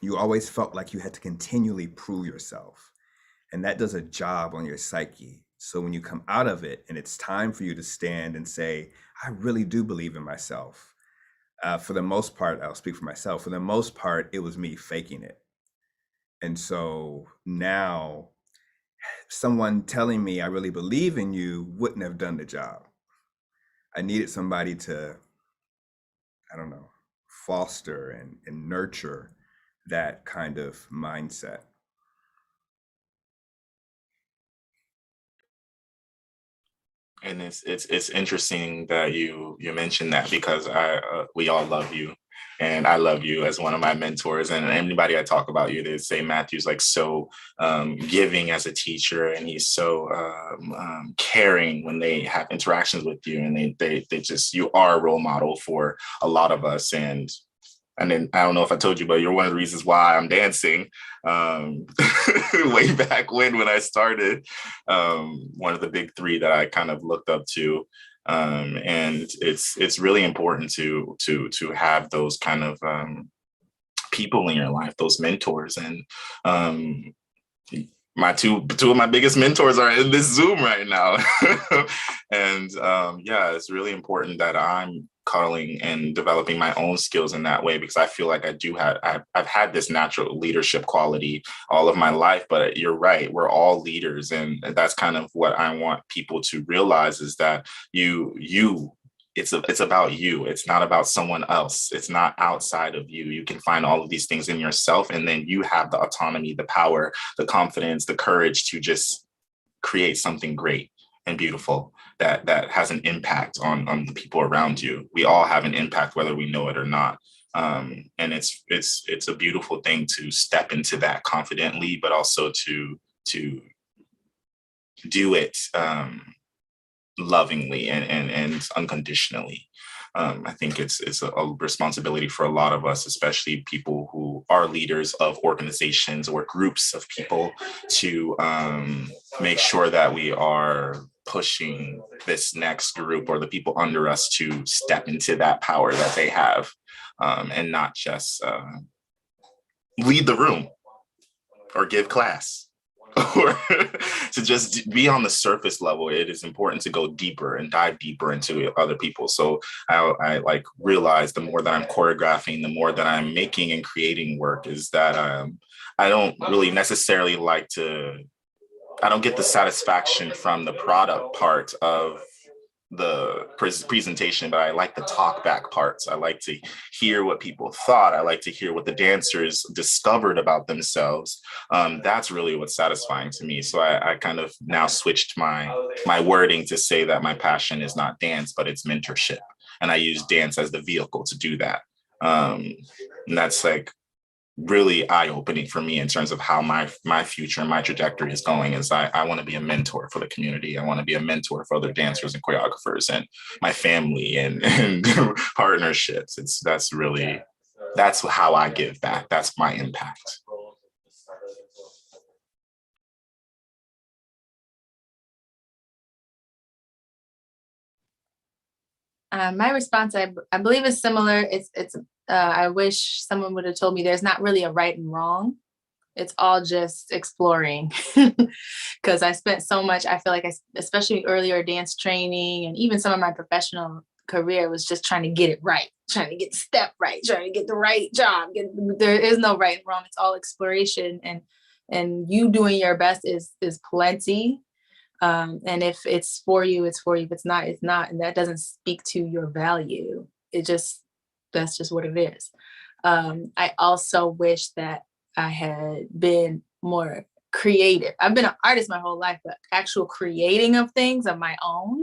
you always felt like you had to continually prove yourself. And that does a job on your psyche. So when you come out of it and it's time for you to stand and say, I really do believe in myself. For the most part, I'll speak for myself. For the most part, it was me faking it. And so now someone telling me I really believe in you wouldn't have done the job. I needed somebody to, I don't know, foster and nurture that kind of mindset. And it's interesting that you mentioned that, because we all love you, and I love you as one of my mentors. And anybody I talk about you, they say Matthew's like so giving as a teacher, and he's so caring when they have interactions with you, and they just, you are a role model for a lot of us. And then I don't know if I told you, but you're one of the reasons why I'm dancing. Way back when I started, one of the big three that I kind of looked up to. And it's really important to have those kind of people in your life, those mentors. And my two of my biggest mentors are in this Zoom right now. And yeah, it's really important that I'm calling and developing my own skills in that way, because I feel like I've had this natural leadership quality all of my life. But you're right, we're all leaders, and that's kind of what I want people to realize, is that it's about you. It's not about someone else. It's not outside of you. You can find all of these things in yourself, and then you have the autonomy, the power, the confidence, the courage to just create something great and beautiful that has an impact on the people around you. We all have an impact, whether we know it or not. And it's a beautiful thing to step into that confidently, but also to do it lovingly and unconditionally. I think it's a responsibility for a lot of us, especially people who are leaders of organizations or groups of people, to make sure that we are pushing this next group or the people under us to step into that power that they have, and not just lead the room or give class. Or to just be on the surface level. It is important to go deeper and dive deeper into other people. So I like realize the more that I'm choreographing, the more that I'm making and creating work, is that I don't really necessarily I don't get the satisfaction from the product part of the presentation, but I like the talk back parts. I like to hear what people thought. I like to hear what the dancers discovered about themselves. That's really what's satisfying to me. So I kind of now switched my wording to say that my passion is not dance, but it's mentorship. And I use dance as the vehicle to do that. And that's like really eye-opening for me in terms of how my future and my trajectory is going. Is I want to be a mentor for the community. I want to be a mentor for other dancers and choreographers and my family and partnerships. That's how I give back. That's my impact. My response, I believe, is similar. It's I wish someone would have told me there's not really a right and wrong. It's all just exploring. Because I spent so much, I feel like, especially earlier dance training and even some of my professional career, was just trying to get it right, trying to get the step right, trying to get the right job. There is no right and wrong. It's all exploration, and you doing your best is plenty. And if it's for you, it's for you. If it's not, it's not. And that doesn't speak to your value. That's just what it is. I also wish that I had been more creative. I've been an artist my whole life, but actual creating of things of my own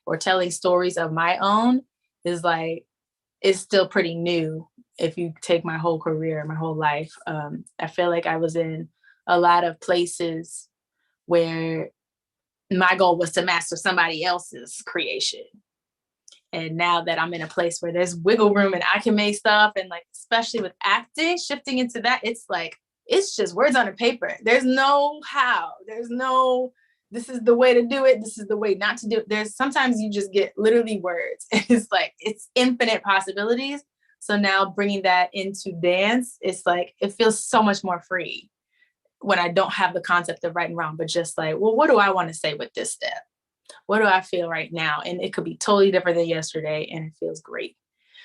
or telling stories of my own is like, it's still pretty new. If you take my whole career, my whole life, I feel like I was in a lot of places where my goal was to master somebody else's creation. And now that I'm in a place where there's wiggle room and I can make stuff, and like, especially with acting, shifting into that, it's like, it's just words on a paper. There's no how, there's no, this is the way to do it, this is the way not to do it. There's sometimes you just get literally words. It's like, it's infinite possibilities. So now bringing that into dance, it's like, it feels so much more free when I don't have the concept of right and wrong, but just like, well, what do I want to say with this step? What do I feel right now? And it could be totally different than yesterday, and it feels great.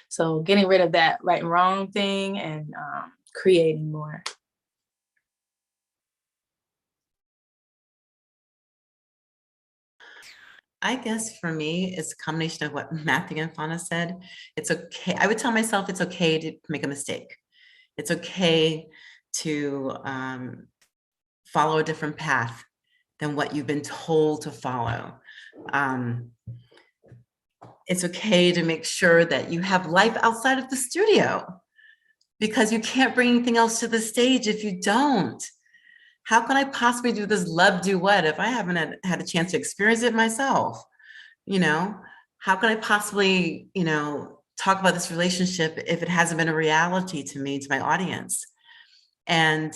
So getting rid of that right and wrong thing and creating more. I guess for me, it's a combination of what Matthew and Fana said. It's okay. I would tell myself it's okay to make a mistake. It's okay to follow a different path than what you've been told to follow. It's okay to make sure that you have life outside of the studio, because you can't bring anything else to the stage if you don't. How can I possibly do this love duet if I haven't had a chance to experience it myself? You know, how can I possibly, you know, talk about this relationship if it hasn't been a reality to me, to my audience? And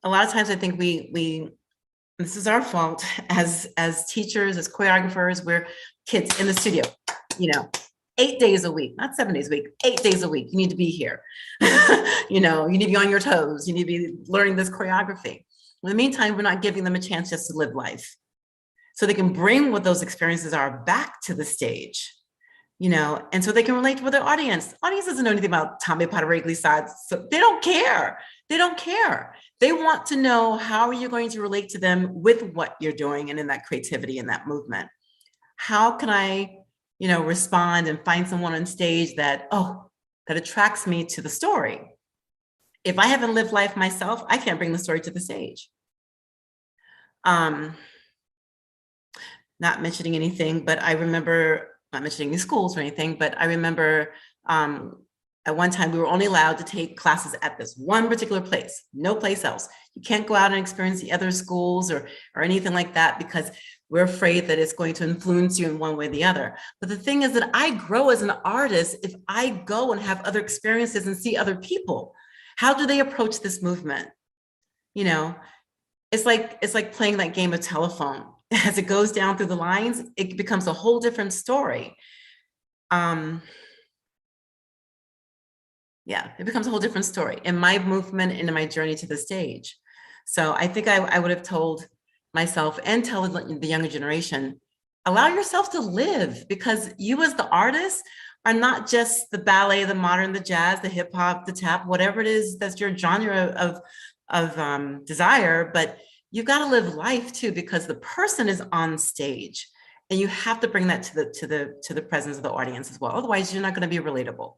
a lot of times I think we this is our fault as teachers, as choreographers, we're kids in the studio, you know, 8 days a week, not 7 days a week, 8 days a week. You need to be here. You know, you need to be on your toes. You need to be learning this choreography. In the meantime, we're not giving them a chance just to live life, so they can bring what those experiences are back to the stage, you know, and so they can relate with their audience. Audience doesn't know anything about Tommy Potteregli sides, so they don't care. They don't care. They want to know, how are you going to relate to them with what you're doing and in that creativity and that movement? How can I, you know, respond and find someone on stage that, oh, that attracts me to the story? If I haven't lived life myself, I can't bring the story to the stage. Not mentioning anything, but I remember, not mentioning any schools or anything, but I remember at one time we were only allowed to take classes at this one particular place, no place else. You can't go out and experience the other schools or anything like that, because we're afraid that it's going to influence you in one way or the other. But the thing is that I grow as an artist if I go and have other experiences and see other people. How do they approach this movement? You know, it's like playing that game of telephone. As it goes down through the lines, it becomes a whole different story. Yeah, it becomes a whole different story in my movement and in my journey to the stage. So I think I would have told myself and tell the younger generation, allow yourself to live, because you as the artist are not just the ballet, the modern, the jazz, the hip hop, the tap, whatever it is that's your genre of desire, but you got to live life too, because the person is on stage and you have to bring that to the presence of the audience as well. Otherwise, you're not going to be relatable.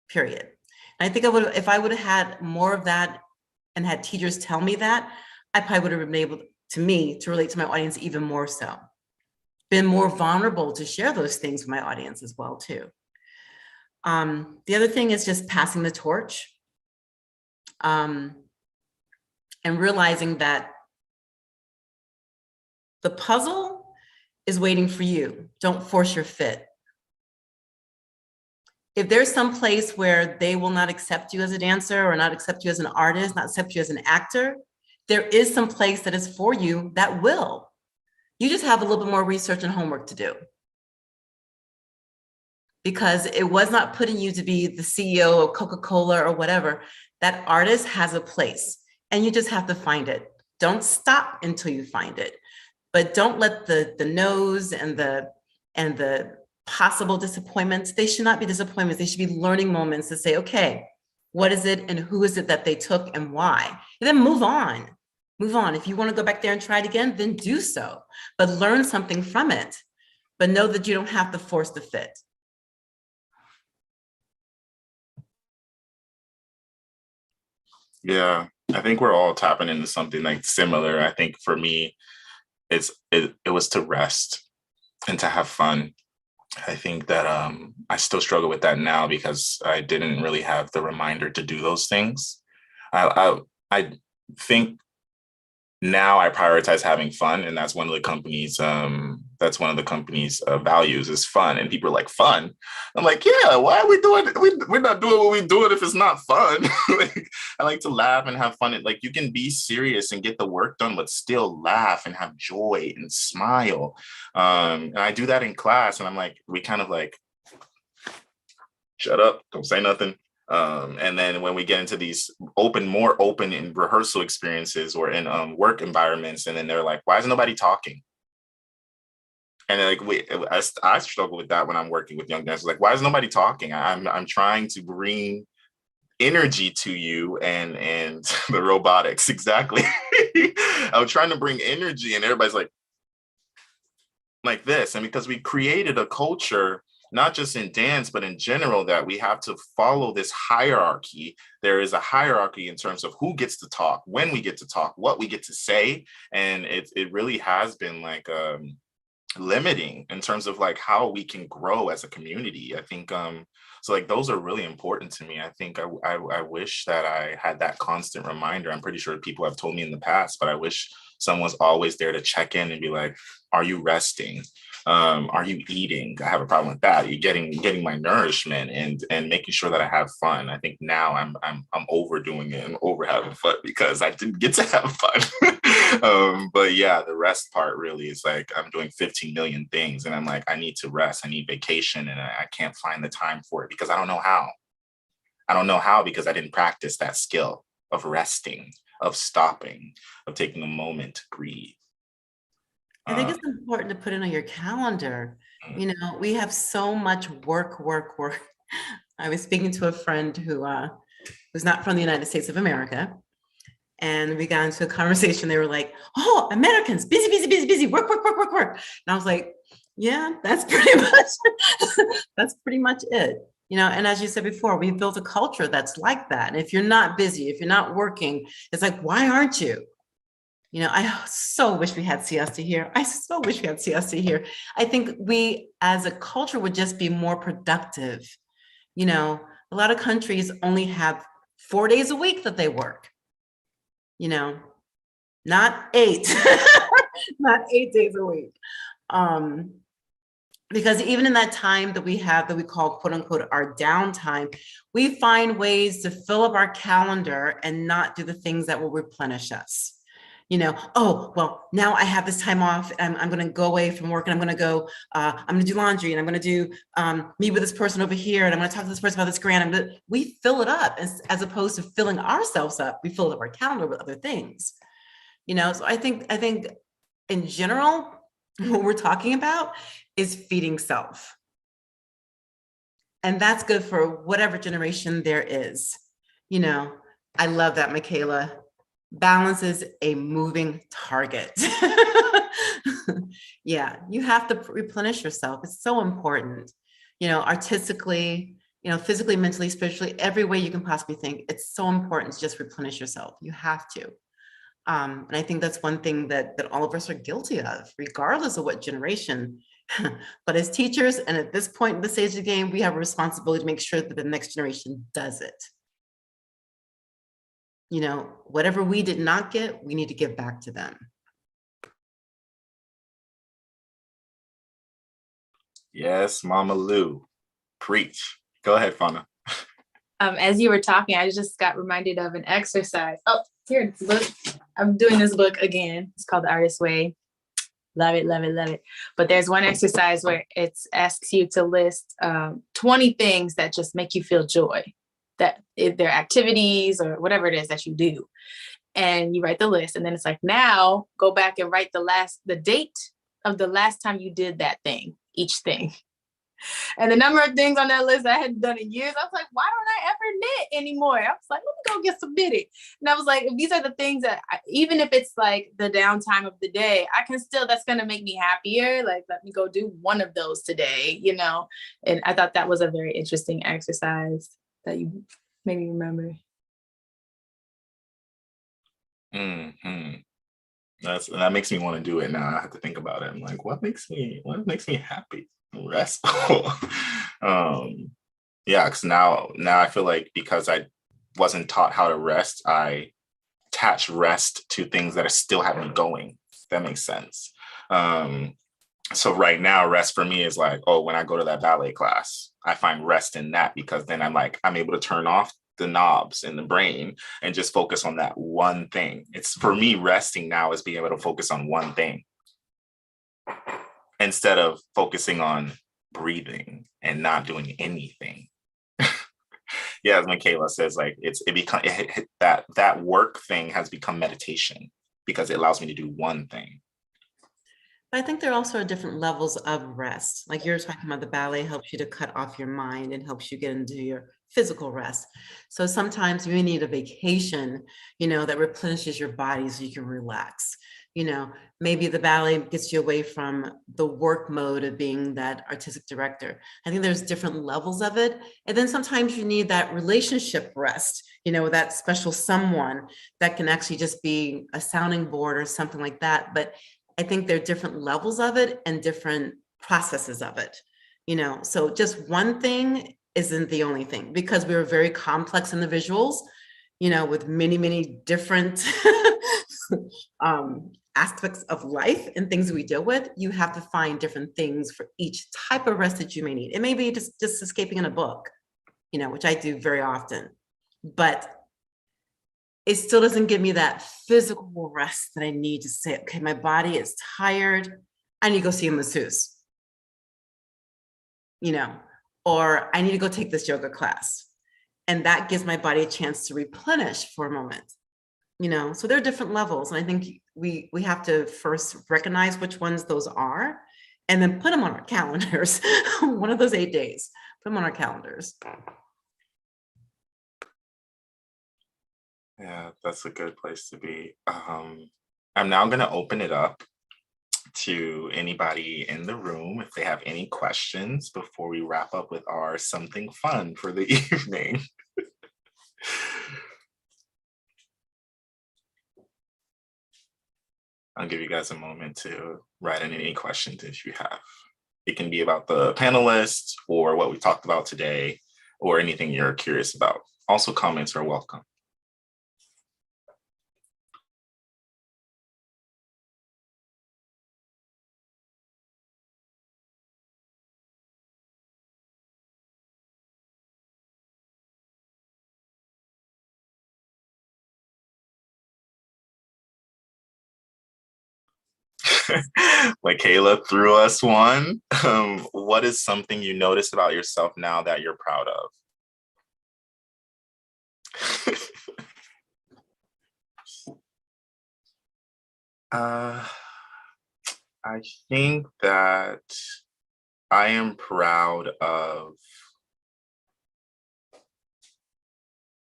Period. And I think if I would have had more of that and had teachers tell me that, I probably would have been able to relate to my audience even more so. Been more vulnerable to share those things with my audience as well too. The other thing is just passing the torch, and realizing that the puzzle is waiting for you. Don't force your fit. If there's some place where they will not accept you as a dancer, or not accept you as an artist, not accept you as an actor, there is some place that is for you that will. You just have a little bit more research and homework to do. Because it was not putting you to be the CEO of Coca-Cola or whatever. That artist has a place and you just have to find it. Don't stop until you find it. But don't let the no's and the possible disappointments, they should not be disappointments. They should be learning moments to say, okay, what is it and who is it that they took and why? And then move on. Move on. If you want to go back there and try it again, then do so. But learn something from it. But know that you don't have to force the fit. Yeah, I think we're all tapping into something like similar. I think for me, it was to rest and to have fun. I think that I still struggle with that now because I didn't really have the reminder to do those things. I think now I prioritize having fun, and that's one of the company's values is fun. And people are like, fun. I'm like, yeah, why are we doing it? We're not doing what we're doing if it's not fun. Like, I like to laugh and have fun. Like, you can be serious and get the work done, but still laugh and have joy and smile. And I do that in class, and I'm like, we kind of like, shut up, don't say nothing. And then when we get into these more open in rehearsal experiences or in work environments, and then they're like, why is nobody talking? And like I struggle with that when I'm working with young dancers. Like, why is nobody talking? I'm trying to bring energy to you and the robotics, exactly. I'm trying to bring energy, and everybody's like this. And because we created a culture, not just in dance, but in general, that we have to follow this hierarchy. There is a hierarchy in terms of who gets to talk, when we get to talk, what we get to say. And it really has been like limiting in terms of like how we can grow as a community. I think so like those are really important to me. I think I wish that I had that constant reminder. I'm pretty sure people have told me in the past, but I wish someone's always there to check in and be like, are you resting? Are you eating? I have a problem with that. You're getting my nourishment and making sure that I have fun. I think now I'm overdoing it and over having fun because I didn't get to have fun. But yeah, the rest part really is like I'm doing 15 million things, and I'm like, I need to rest. I need vacation, and I can't find the time for it because I don't know how. I don't know how because I didn't practice that skill of resting, of stopping, of taking a moment to breathe. I think it's important to put it on your calendar. You know, we have so much work. I was speaking to a friend who who's not from the United States of America. And we got into a conversation. They were like, oh, Americans, busy, work. And I was like, yeah, that's pretty much it. You know, and as you said before, we've built a culture that's like that. And if you're not busy, if you're not working, it's like, why aren't you? You know, I so wish we had siesta here. I so wish we had siesta here. I think we as a culture would just be more productive. You know, a lot of countries only have 4 days a week that they work. You know, not 8, not 8 days a week. Because even in that time that we have that we call quote unquote our downtime, we find ways to fill up our calendar and not do the things that will replenish us. You know, oh, well, now I have this time off and I'm going to go away from work and I'm going to go, I'm going to do laundry and I'm going to do meet with this person over here and I'm going to talk to this person about this grant. We fill it up as opposed to filling ourselves up. We fill up our calendar with other things, you know? So I think in general, what we're talking about is feeding self. And that's good for whatever generation there is. You know, I love that, Michaela. Balance is a moving target. Yeah, you have to replenish yourself. It's so important, you know, artistically, you know, physically, mentally, spiritually, every way you can possibly think. It's so important to just replenish yourself. You have to. And I think that's one thing that all of us are guilty of, regardless of what generation. But as teachers, and at this point in the stage of the game, we have a responsibility to make sure that the next generation does it. You know, whatever we did not get, we need to give back to them. Yes, Mama Lou, preach. Go ahead, Fana. As you were talking, I just got reminded of an exercise. Oh, here, this book. I'm doing this book again. It's called The Artist's Way. Love it. But there's one exercise where it asks you to list 20 things that just make you feel joy. That if they're activities or whatever it is that you do, and you write the list, and then it's like, now go back and write the date of the last time you did that thing, each thing. And the number of things on that list I hadn't done in years, I was like, why don't I ever knit anymore? I was like, let me go get some knitting. And I was like, these are the things that even if it's like the downtime of the day, I can still, that's going to make me happier. Like, let me go do one of those today, you know? And I thought that was a very interesting exercise that you made me remember. Hmm. That makes me want to do it now. I have to think about it. I'm like, what makes me happy? Restful. um, yeah, because now I feel like because I wasn't taught how to rest, I attach rest to things that are still have me going. If that makes sense. Um, so right now, rest for me is like, oh, when I go to that ballet class, I find rest in that because then I'm able to turn off the knobs in the brain and just focus on that one thing. It's for me, resting now is being able to focus on one thing instead of focusing on breathing and not doing anything. Yeah, as Michaela says, like that work thing has become meditation because it allows me to do one thing. I think there also are different levels of rest. Like you're talking about, the ballet helps you to cut off your mind and helps you get into your physical rest. So sometimes you need a vacation, that replenishes your body so you can relax. Maybe the ballet gets you away from the work mode of being that artistic director. I think there's different levels of it. And then sometimes you need that relationship rest, with that special someone that can actually just be a sounding board or something like that. But I think there are different levels of it and different processes of it, so just one thing isn't the only thing, because we are very complex individuals, with many, many different aspects of life and things we deal with. You have to find different things for each type of rest that you may need. It may be just escaping in a book, which I do very often, but it still doesn't give me that physical rest that I need to say, okay, my body is tired. I need to go see a masseuse, or I need to go take this yoga class. And that gives my body a chance to replenish for a moment, so there are different levels. And I think we have to first recognize which ones those are and then put them on our calendars. One of those 8 days, put them on our calendars. Yeah, that's a good place to be. I'm now going to open it up to anybody in the room if they have any questions before we wrap up with our something fun for the evening. I'll give you guys a moment to write in any questions if you have. It can be about the panelists or what we talked about today or anything you're curious about. Also, comments are welcome. Michaela threw us one. What is something you notice about yourself now that you're proud of? I think that I am proud of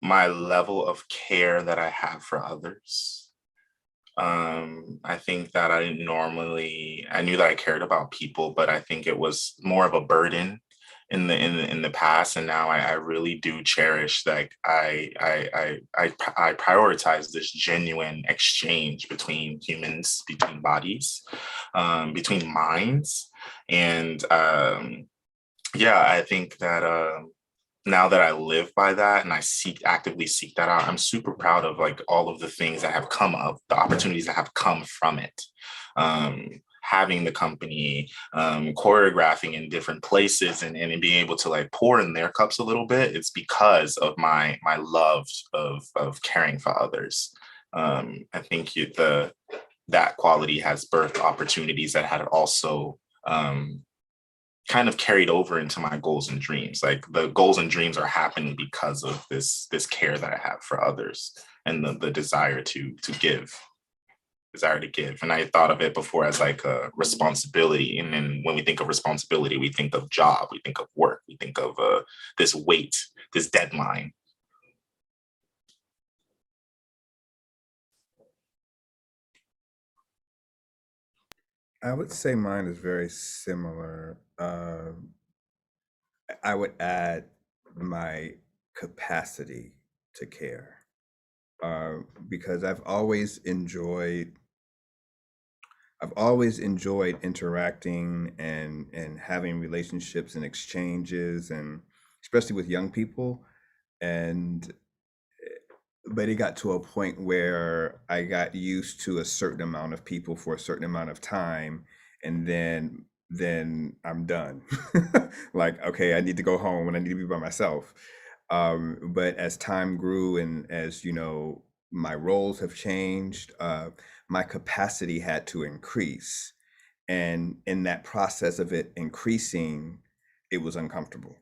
my level of care that I have for others. I think that I knew that I cared about people, but I think it was more of a burden in the past, and now I really do cherish, like I prioritize this genuine exchange between humans, between bodies, between minds, and yeah, I think that now that I live by that and I actively seek that out, I'm super proud of like all of the things that have come up, the opportunities that have come from it. Having the company, choreographing in different places and being able to like pour in their cups a little bit, it's because of my love of caring for others. I think that quality has birthed opportunities that had also kind of carried over into my goals and dreams. Like the goals and dreams are happening because of this care that I have for others and the desire to give. And I thought of it before as like a responsibility. And then when we think of responsibility, we think of job, we think of work, we think of this weight, this deadline. I would say mine is very similar. I would add my capacity to care. because I've always enjoyed interacting and having relationships and exchanges, and especially with young people. And but it got to a point where I got used to a certain amount of people for a certain amount of time, and then I'm done. Like, okay, I need to go home and I need to be by myself. But as time grew and as my roles have changed, my capacity had to increase. And in that process of it increasing, it was uncomfortable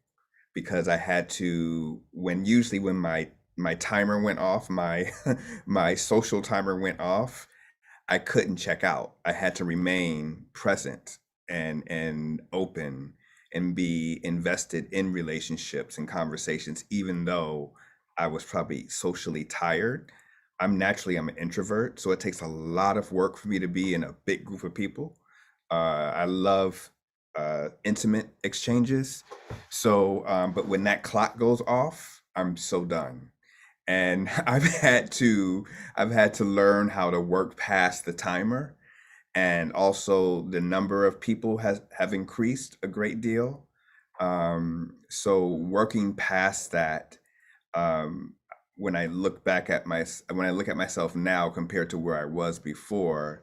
because I had to, when my timer went off, my my social timer went off, I couldn't check out. I had to remain present and open and be invested in relationships and conversations, even though I was probably socially tired. I'm an introvert, so it takes a lot of work for me to be in a big group of people. I love intimate exchanges. So, but when that clock goes off, I'm so done. And I've had to learn how to work past the timer, and also the number of people have increased a great deal. So working past that, um, when I look at myself now compared to where I was before,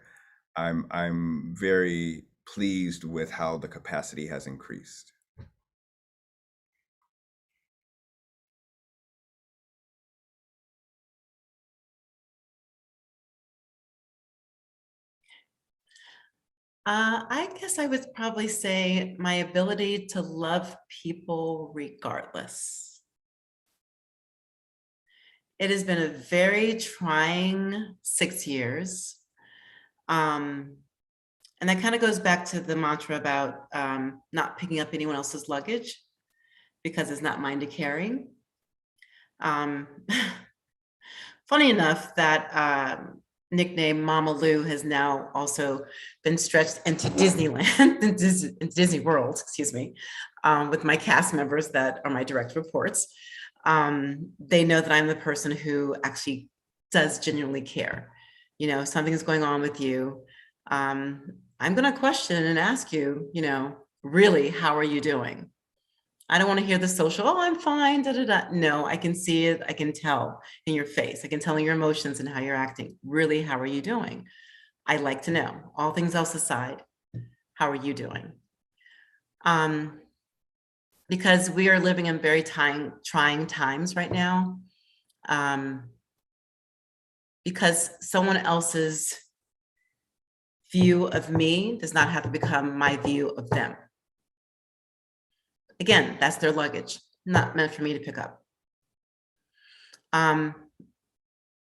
I'm very pleased with how the capacity has increased. I guess I would probably say my ability to love people regardless. It has been a very trying 6 years. And that kind of goes back to the mantra about not picking up anyone else's luggage because it's not mine to carry. Funny enough, that nickname Mama Lou has now also been stretched into Disneyland, into Disney World, excuse me, with my cast members that are my direct reports. They know that I'm the person who actually does genuinely care. Something is going on with you. I'm going to question and ask you, really, how are you doing? I don't want to hear the social, oh, I'm fine, da, da, da. No, I can see it. I can tell in your face. I can tell in your emotions and how you're acting. Really, how are you doing? I'd like to know. All things else aside, how are you doing? Because we are living in very trying times right now. Because someone else's view of me does not have to become my view of them. Again, that's their luggage, not meant for me to pick up. I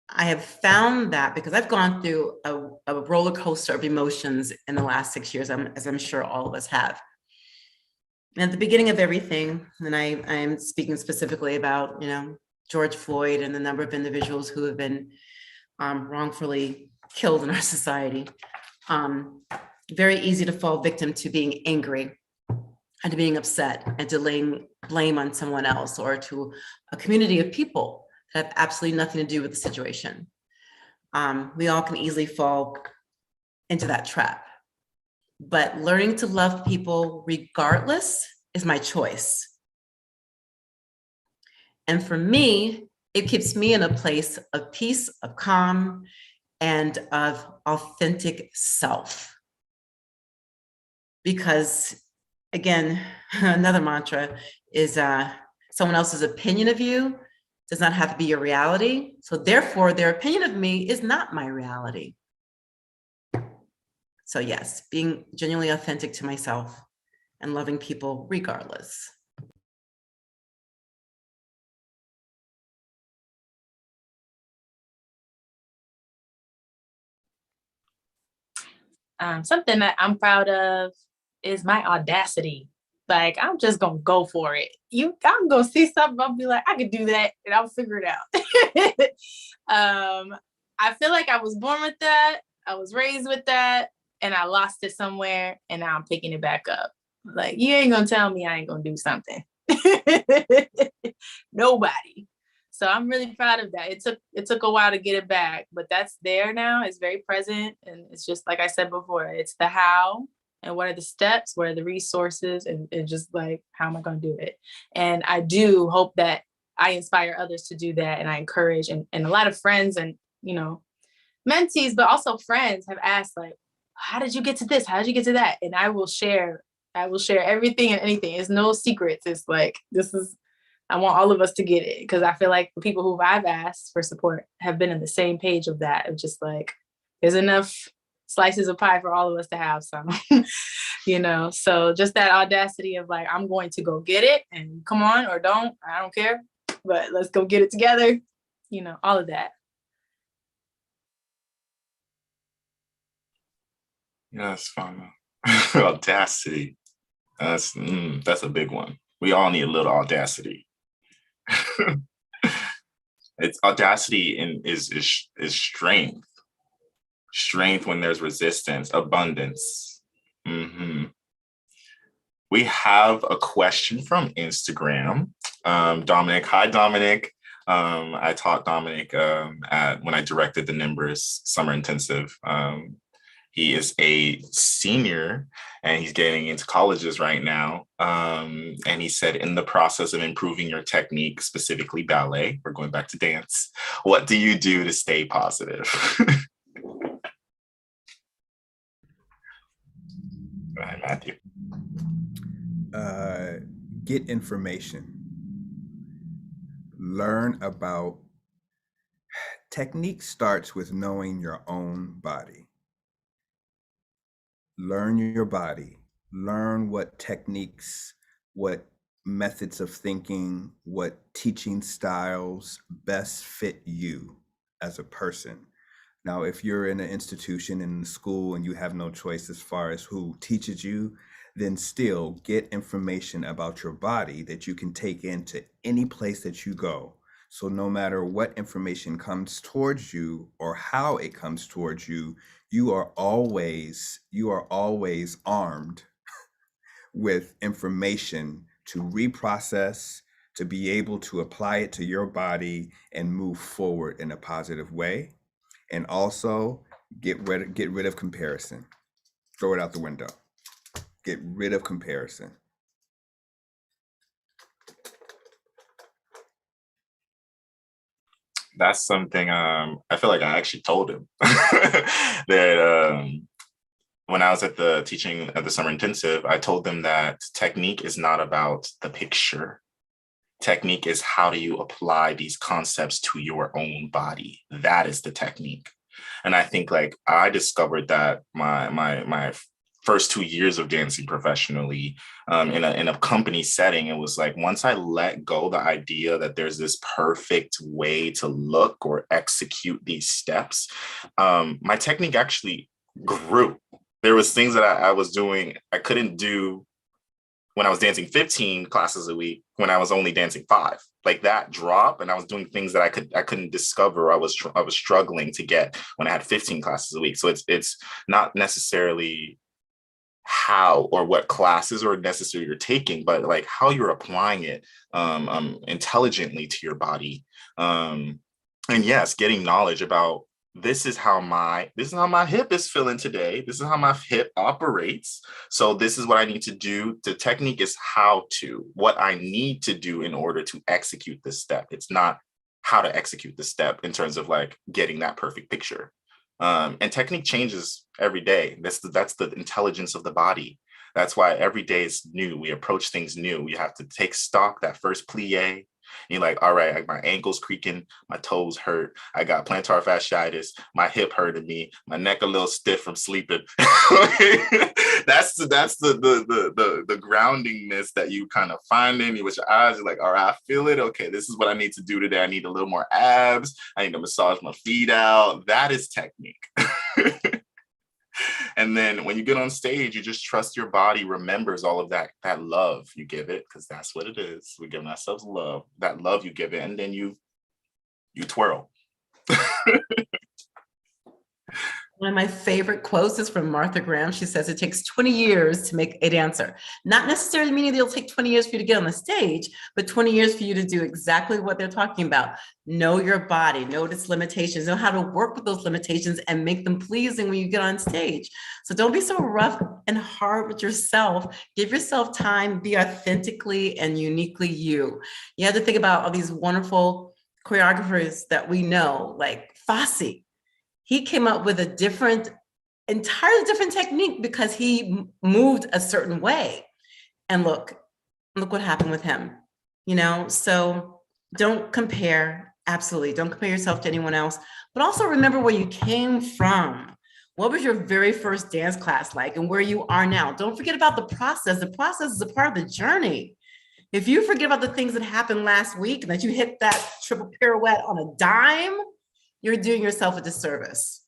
have found that because I've gone through a roller coaster of emotions in the last 6 years, as I'm sure all of us have. And at the beginning of everything, and I'm speaking specifically about, George Floyd and the number of individuals who have been wrongfully killed in our society. Very easy to fall victim to being angry and to being upset and to laying blame on someone else or to a community of people that have absolutely nothing to do with the situation. We all can easily fall into that trap. But learning to love people regardless is my choice. And for me, it keeps me in a place of peace, of calm, and of authentic self. Because again, another mantra is someone else's opinion of you does not have to be your reality. So therefore, their opinion of me is not my reality. So yes, being genuinely authentic to myself and loving people regardless. Something that I'm proud of is my audacity. Like, I'm just gonna go for it. I'm gonna see something, I'll be like, I could do that, and I'll figure it out. I feel like I was born with that. I was raised with that, and I lost it somewhere, and now I'm picking it back up. Like, you ain't gonna tell me I ain't gonna do something. Nobody. So So I'm really proud of that. It took a while to get it back, but that's there now. It's very present. And it's just, like I said before, it's the how and what are the steps, what are the resources, and just like, how am I going to do it? And I do hope that I inspire others to do that. And I encourage, and a lot of friends and, you know, mentees, but also friends have asked, like, how did you get to this? How did you get to that? And I will share everything and anything. It's no secrets. It's like, I want all of us to get it, because I feel like the people who I've asked for support have been on the same page of that, of just like, there's enough slices of pie for all of us to have some, you know? So just that audacity of like, I'm going to go get it, and come on, or don't, I don't care, but let's go get it together, you know, all of that. Yes, Fana. Audacity. That's a big one. We all need a little audacity. It's audacity is strength. Strength when there's resistance, abundance. We have a question from Instagram. Dominic, hi Dominic. I taught Dominic when I directed the Nimbers Summer Intensive. He is a senior and he's getting into colleges right now. And he said, in the process of improving your technique, specifically ballet, we're going back to dance, what do you do to stay positive? Go ahead, Matthew. Get information. Learn about technique starts with knowing your own body. Learn your body. Learn what techniques, what methods of thinking, what teaching styles best fit you as a person. Now, if you're in an institution in the school and you have no choice as far as who teaches you, then still get information about your body that you can take into any place that you go. So no matter what information comes towards you or how it comes towards you, you are always armed with information to reprocess, to be able to apply it to your body and move forward in a positive way. And also get rid of comparison. Throw it out the window. Get rid of comparison. That's something I feel like I actually told him that when I was at the teaching at the summer intensive, I told them that technique is not about the picture. Technique is how do you apply these concepts to your own body. That is the technique. And I think like I discovered that my first 2 years of dancing professionally in a company setting, it was like once I let go the idea that there's this perfect way to look or execute these steps, my technique actually grew. There was things that I was doing I couldn't do when I was dancing 15 classes a week when I was only dancing 5. Like that drop, and I was doing things that I couldn't discover. I was struggling to get when I had 15 classes a week. So it's not necessarily how or what classes or necessarily you're taking, but like how you're applying it intelligently to your body. And yes, getting knowledge about this is how my hip is feeling today. This is how my hip operates. So this is what I need to do. The technique is what I need to do in order to execute this step. It's not how to execute the step in terms of like getting that perfect picture. And technique changes every day. That's the intelligence of the body. That's why every day is new. We approach things new. You have to take stock, that first plie. You're like, all right, like my ankle's creaking, my toes hurt, I got plantar fasciitis, my hip hurting me, my neck a little stiff from sleeping. That's the groundingness that you kind of find in you with your eyes. You're like, all right, I feel it. Okay, this is what I need to do today. I need a little more abs. I need to massage my feet out. That is technique. And then when you get on stage, you just trust your body remembers all of that love you give it, because that's what it is. We're giving ourselves love, that love you give it, and then you twirl. One of my favorite quotes is from Martha Graham. She says, it takes 20 years to make a dancer. Not necessarily meaning that it'll take 20 years for you to get on the stage, but 20 years for you to do exactly what they're talking about. Know your body, know its limitations, know how to work with those limitations and make them pleasing when you get on stage. So don't be so rough and hard with yourself. Give yourself time, be authentically and uniquely you. You have to think about all these wonderful choreographers that we know, like Fosse. He came up with a entirely different technique because he moved a certain way. And look what happened with him, So don't compare, absolutely. Don't compare yourself to anyone else, but also remember where you came from. What was your very first dance class like and where you are now? Don't forget about the process. The process is a part of the journey. If you forget about the things that happened last week and that you hit that triple pirouette on a dime, you're doing yourself a disservice.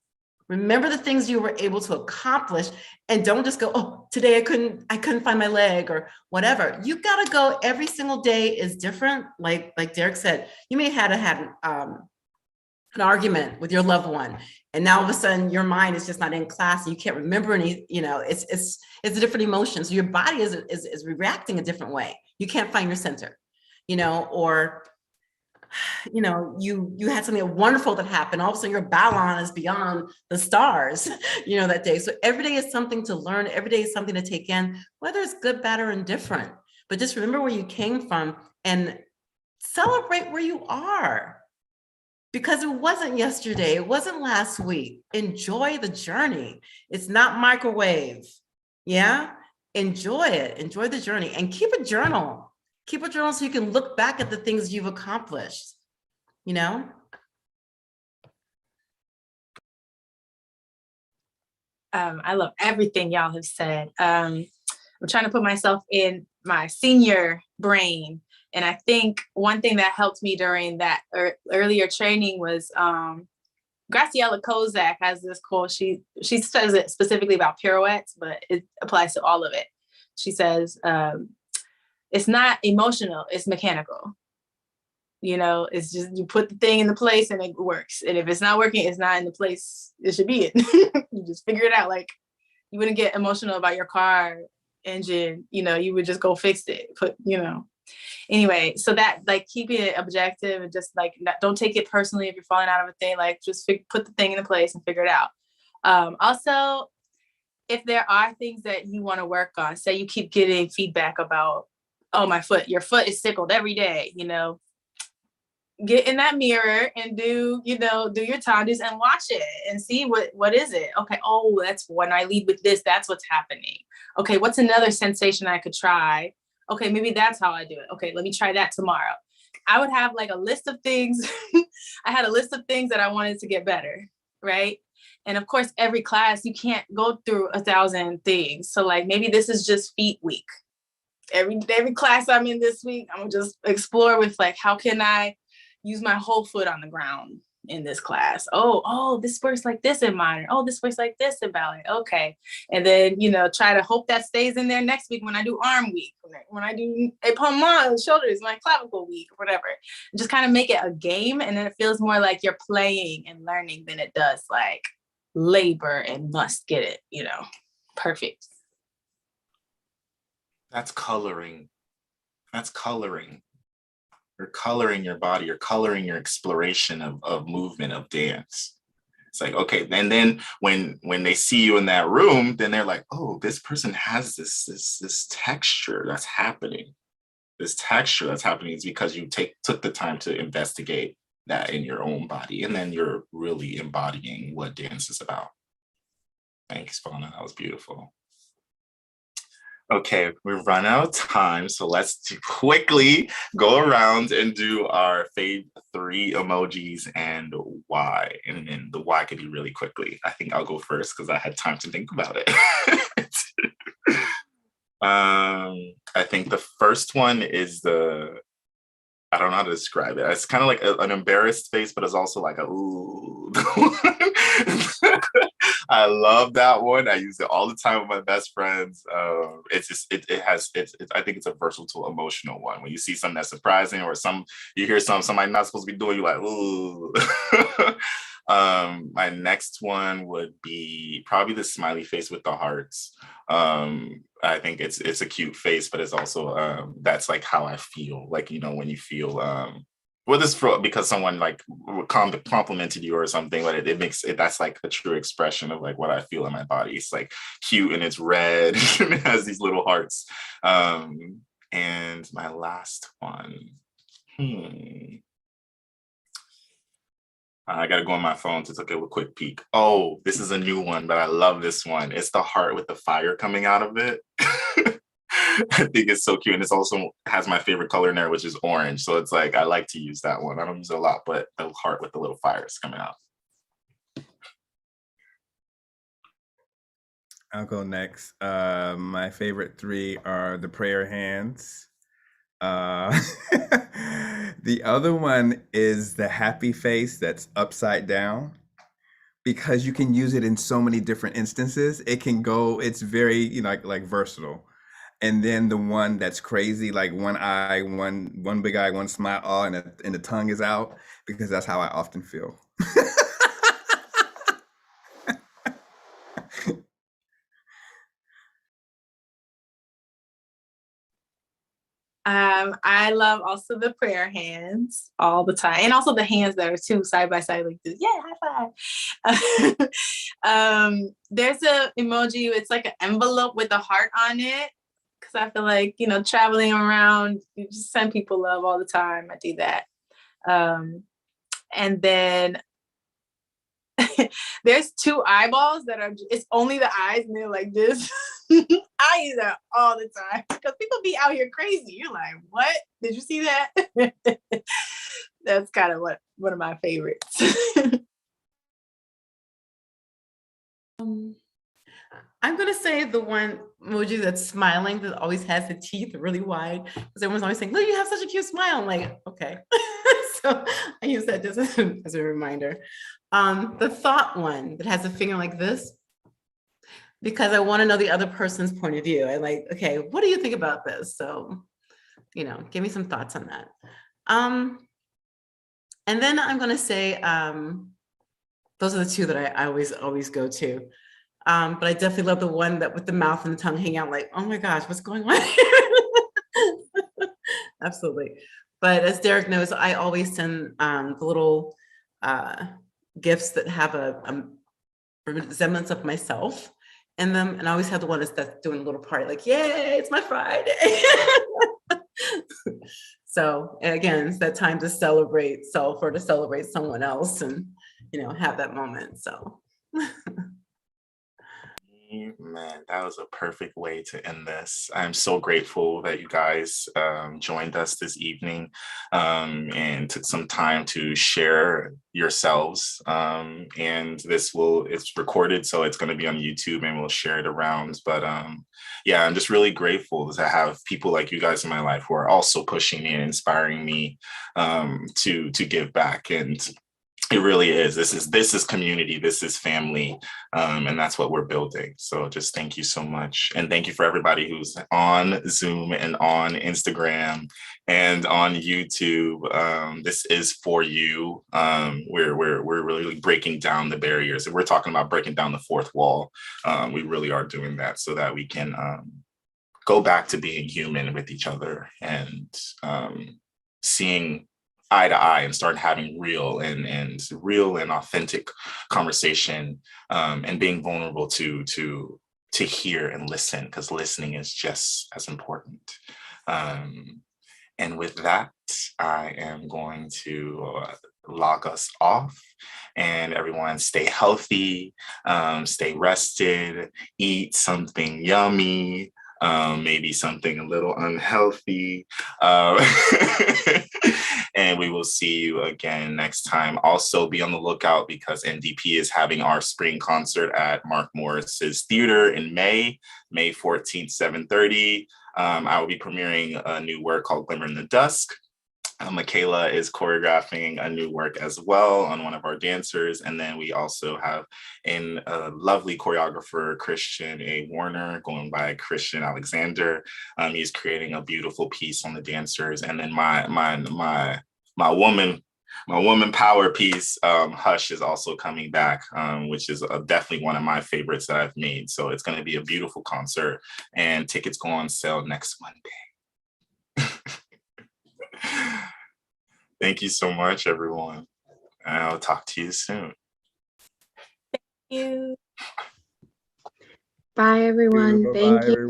Remember the things you were able to accomplish and don't just go, oh, today I couldn't find my leg or whatever. You gotta go. Every single day is different. Like Derick said, you may have had an argument with your loved one, and now all of a sudden your mind is just not in class and you can't remember any, it's a different emotion. So your body is reacting a different way. You can't find your center, or you had something wonderful that happened. All of a sudden your ballon is beyond the stars, that day. So every day is something to learn. Every day is something to take in, whether it's good, bad, or indifferent. But just remember where you came from and celebrate where you are. Because it wasn't yesterday. It wasn't last week. Enjoy the journey. It's not microwave. Yeah. Enjoy it. Enjoy the journey and keep a journal. Keep a journal so you can look back at the things you've accomplished, I love everything y'all have said. I'm trying to put myself in my senior brain. And I think one thing that helped me during that earlier training was Graciela Kozak has this quote. She says it specifically about pirouettes, but it applies to all of it. She says, it's not emotional, it's mechanical. It's just you put the thing in the place and it works. And if it's not working, it's not in the place it should be in. You just figure it out. Like you wouldn't get emotional about your car engine, you would just go fix it. Anyway, so that like keeping it objective and just like don't take it personally if you're falling out of a thing, like just put the thing in place and figure it out. Also, if there are things that you want to work on, say you keep getting feedback about, oh, your foot is sickled every day, get in that mirror and do your tandis and watch it and see what is it. Okay. Oh, that's when I lead with this, that's what's happening. Okay. What's another sensation I could try? Okay. Maybe that's how I do it. Okay. Let me try that tomorrow. I would have like a list of things. I had a list of things that I wanted to get better. Right. And of course, every class, you can't go through 1,000 things. So like, maybe this is just feet week. Every class I'm in this week, I'm gonna just explore with like, how can I use my whole foot on the ground in this class? Oh, this works like this in modern. Oh, this works like this in ballet. Okay. And then, try to hope that stays in there next week when I do arm week, when I do épaulement, shoulders, my clavicle week, or whatever. Just kind of make it a game. And then it feels more like you're playing and learning than it does like labor and must get it, perfect. That's coloring. You're coloring your body. You're coloring your exploration of movement, of dance. It's like, okay, and then when they see you in that room, then they're like, oh, this person has this texture that's happening. This texture that's happening is because you took the time to investigate that in your own body, and then you're really embodying what dance is about. Thanks, Fana. That was beautiful. Okay, we've run out of time, so let's quickly go around and do our fave 3 emojis and why. And then the why could be really quickly. I think I'll go first because I had time to think about it. I think the first one is I don't know how to describe it. It's kind of like an embarrassed face, but it's also like a ooh. I love that one. I use it all the time with my best friends. It's just I think it's a versatile emotional one. When you see something that's surprising, or you hear somebody not supposed to be doing, you're like, ooh. My next one would be probably the smiley face with the hearts. I think it's a cute face, but it's also that's like how I feel. Like, when you feel well, this because someone like complimented you or something, but it makes it, that's like the true expression of like what I feel in my body. It's like cute and it's red and it has these little hearts. And my last one, I got to go on my phone to take a quick peek. Oh, this is a new one, but I love this one. It's the heart with the fire coming out of it. I think it's so cute. And it's also has my favorite color in there, which is orange. So it's like, I like to use that one. I don't use it a lot, but the heart with the little fires coming out. I'll go next. My favorite three are the prayer hands. The other one is the happy face that's upside down, because you can use it in so many different instances. It's very, like versatile. And then the one that's crazy, like one eye, one big eye, one smile, and the tongue is out, because that's how I often feel. I love also the prayer hands all the time, and also the hands that are two side by side, like this. Yeah, high five. There's a emoji. It's like an envelope with a heart on it, because I feel like traveling around, you just send people love all the time. I do that, and then there's two eyeballs that it's only the eyes, and they're like this. I use that all the time because people be out here crazy. You're like, what? Did you see that? That's kind of one of my favorites. I'm gonna say the one emoji that's smiling, that always has the teeth really wide, because everyone's always saying, "Look, you have such a cute smile." I'm like, okay. So I use that just as a reminder. The thought one that has a finger like this, because I want to know the other person's point of view. I like, okay, what do you think about this? So, give me some thoughts on that. And then I'm gonna say, those are the two that I always go to. But I definitely love the one that with the mouth and the tongue hanging out, like, oh my gosh, what's going on here? Absolutely. But as Derick knows, I always send the little gifts that have a resemblance of myself in them. And I always have the one that's doing a little party, like, yay, it's my Friday. So again, it's that time to celebrate self or to celebrate someone else and, have that moment, so. Man, that was a perfect way to end this. I'm so grateful that you guys joined us this evening and took some time to share yourselves. And it's recorded, so it's going to be on YouTube and we'll share it around. But yeah, I'm just really grateful to have people like you guys in my life who are also pushing me and inspiring me to give back. And it really is. This is community. This is family. And that's what we're building. So just thank you so much. And thank you for everybody who's on Zoom and on Instagram and on YouTube. This is for you. We're really breaking down the barriers. And we're talking about breaking down the fourth wall. We really are doing that so that we can go back to being human with each other and seeing eye to eye and start having real and authentic conversation and being vulnerable to hear and listen, because listening is just as important. And with that, I am going to log us off, and everyone stay healthy, stay rested, eat something yummy, maybe something a little unhealthy. And we will see you again next time. Also be on the lookout because MDP is having our spring concert at Mark Morris's Theater in May 14th, 7:30. I will be premiering a new work called Glimmer in the Dusk. Michaela is choreographing a new work as well on one of our dancers. And then we also have a lovely choreographer, Christian A. Warner, going by Christian Alexander. He's creating a beautiful piece on the dancers. And then my woman power piece, Hush, is also coming back, which is definitely one of my favorites that I've made. So it's going to be a beautiful concert, and tickets go on sale next Monday. Thank you so much, everyone. I'll talk to you soon. Thank you. Bye, everyone. Thank you. Bye-bye.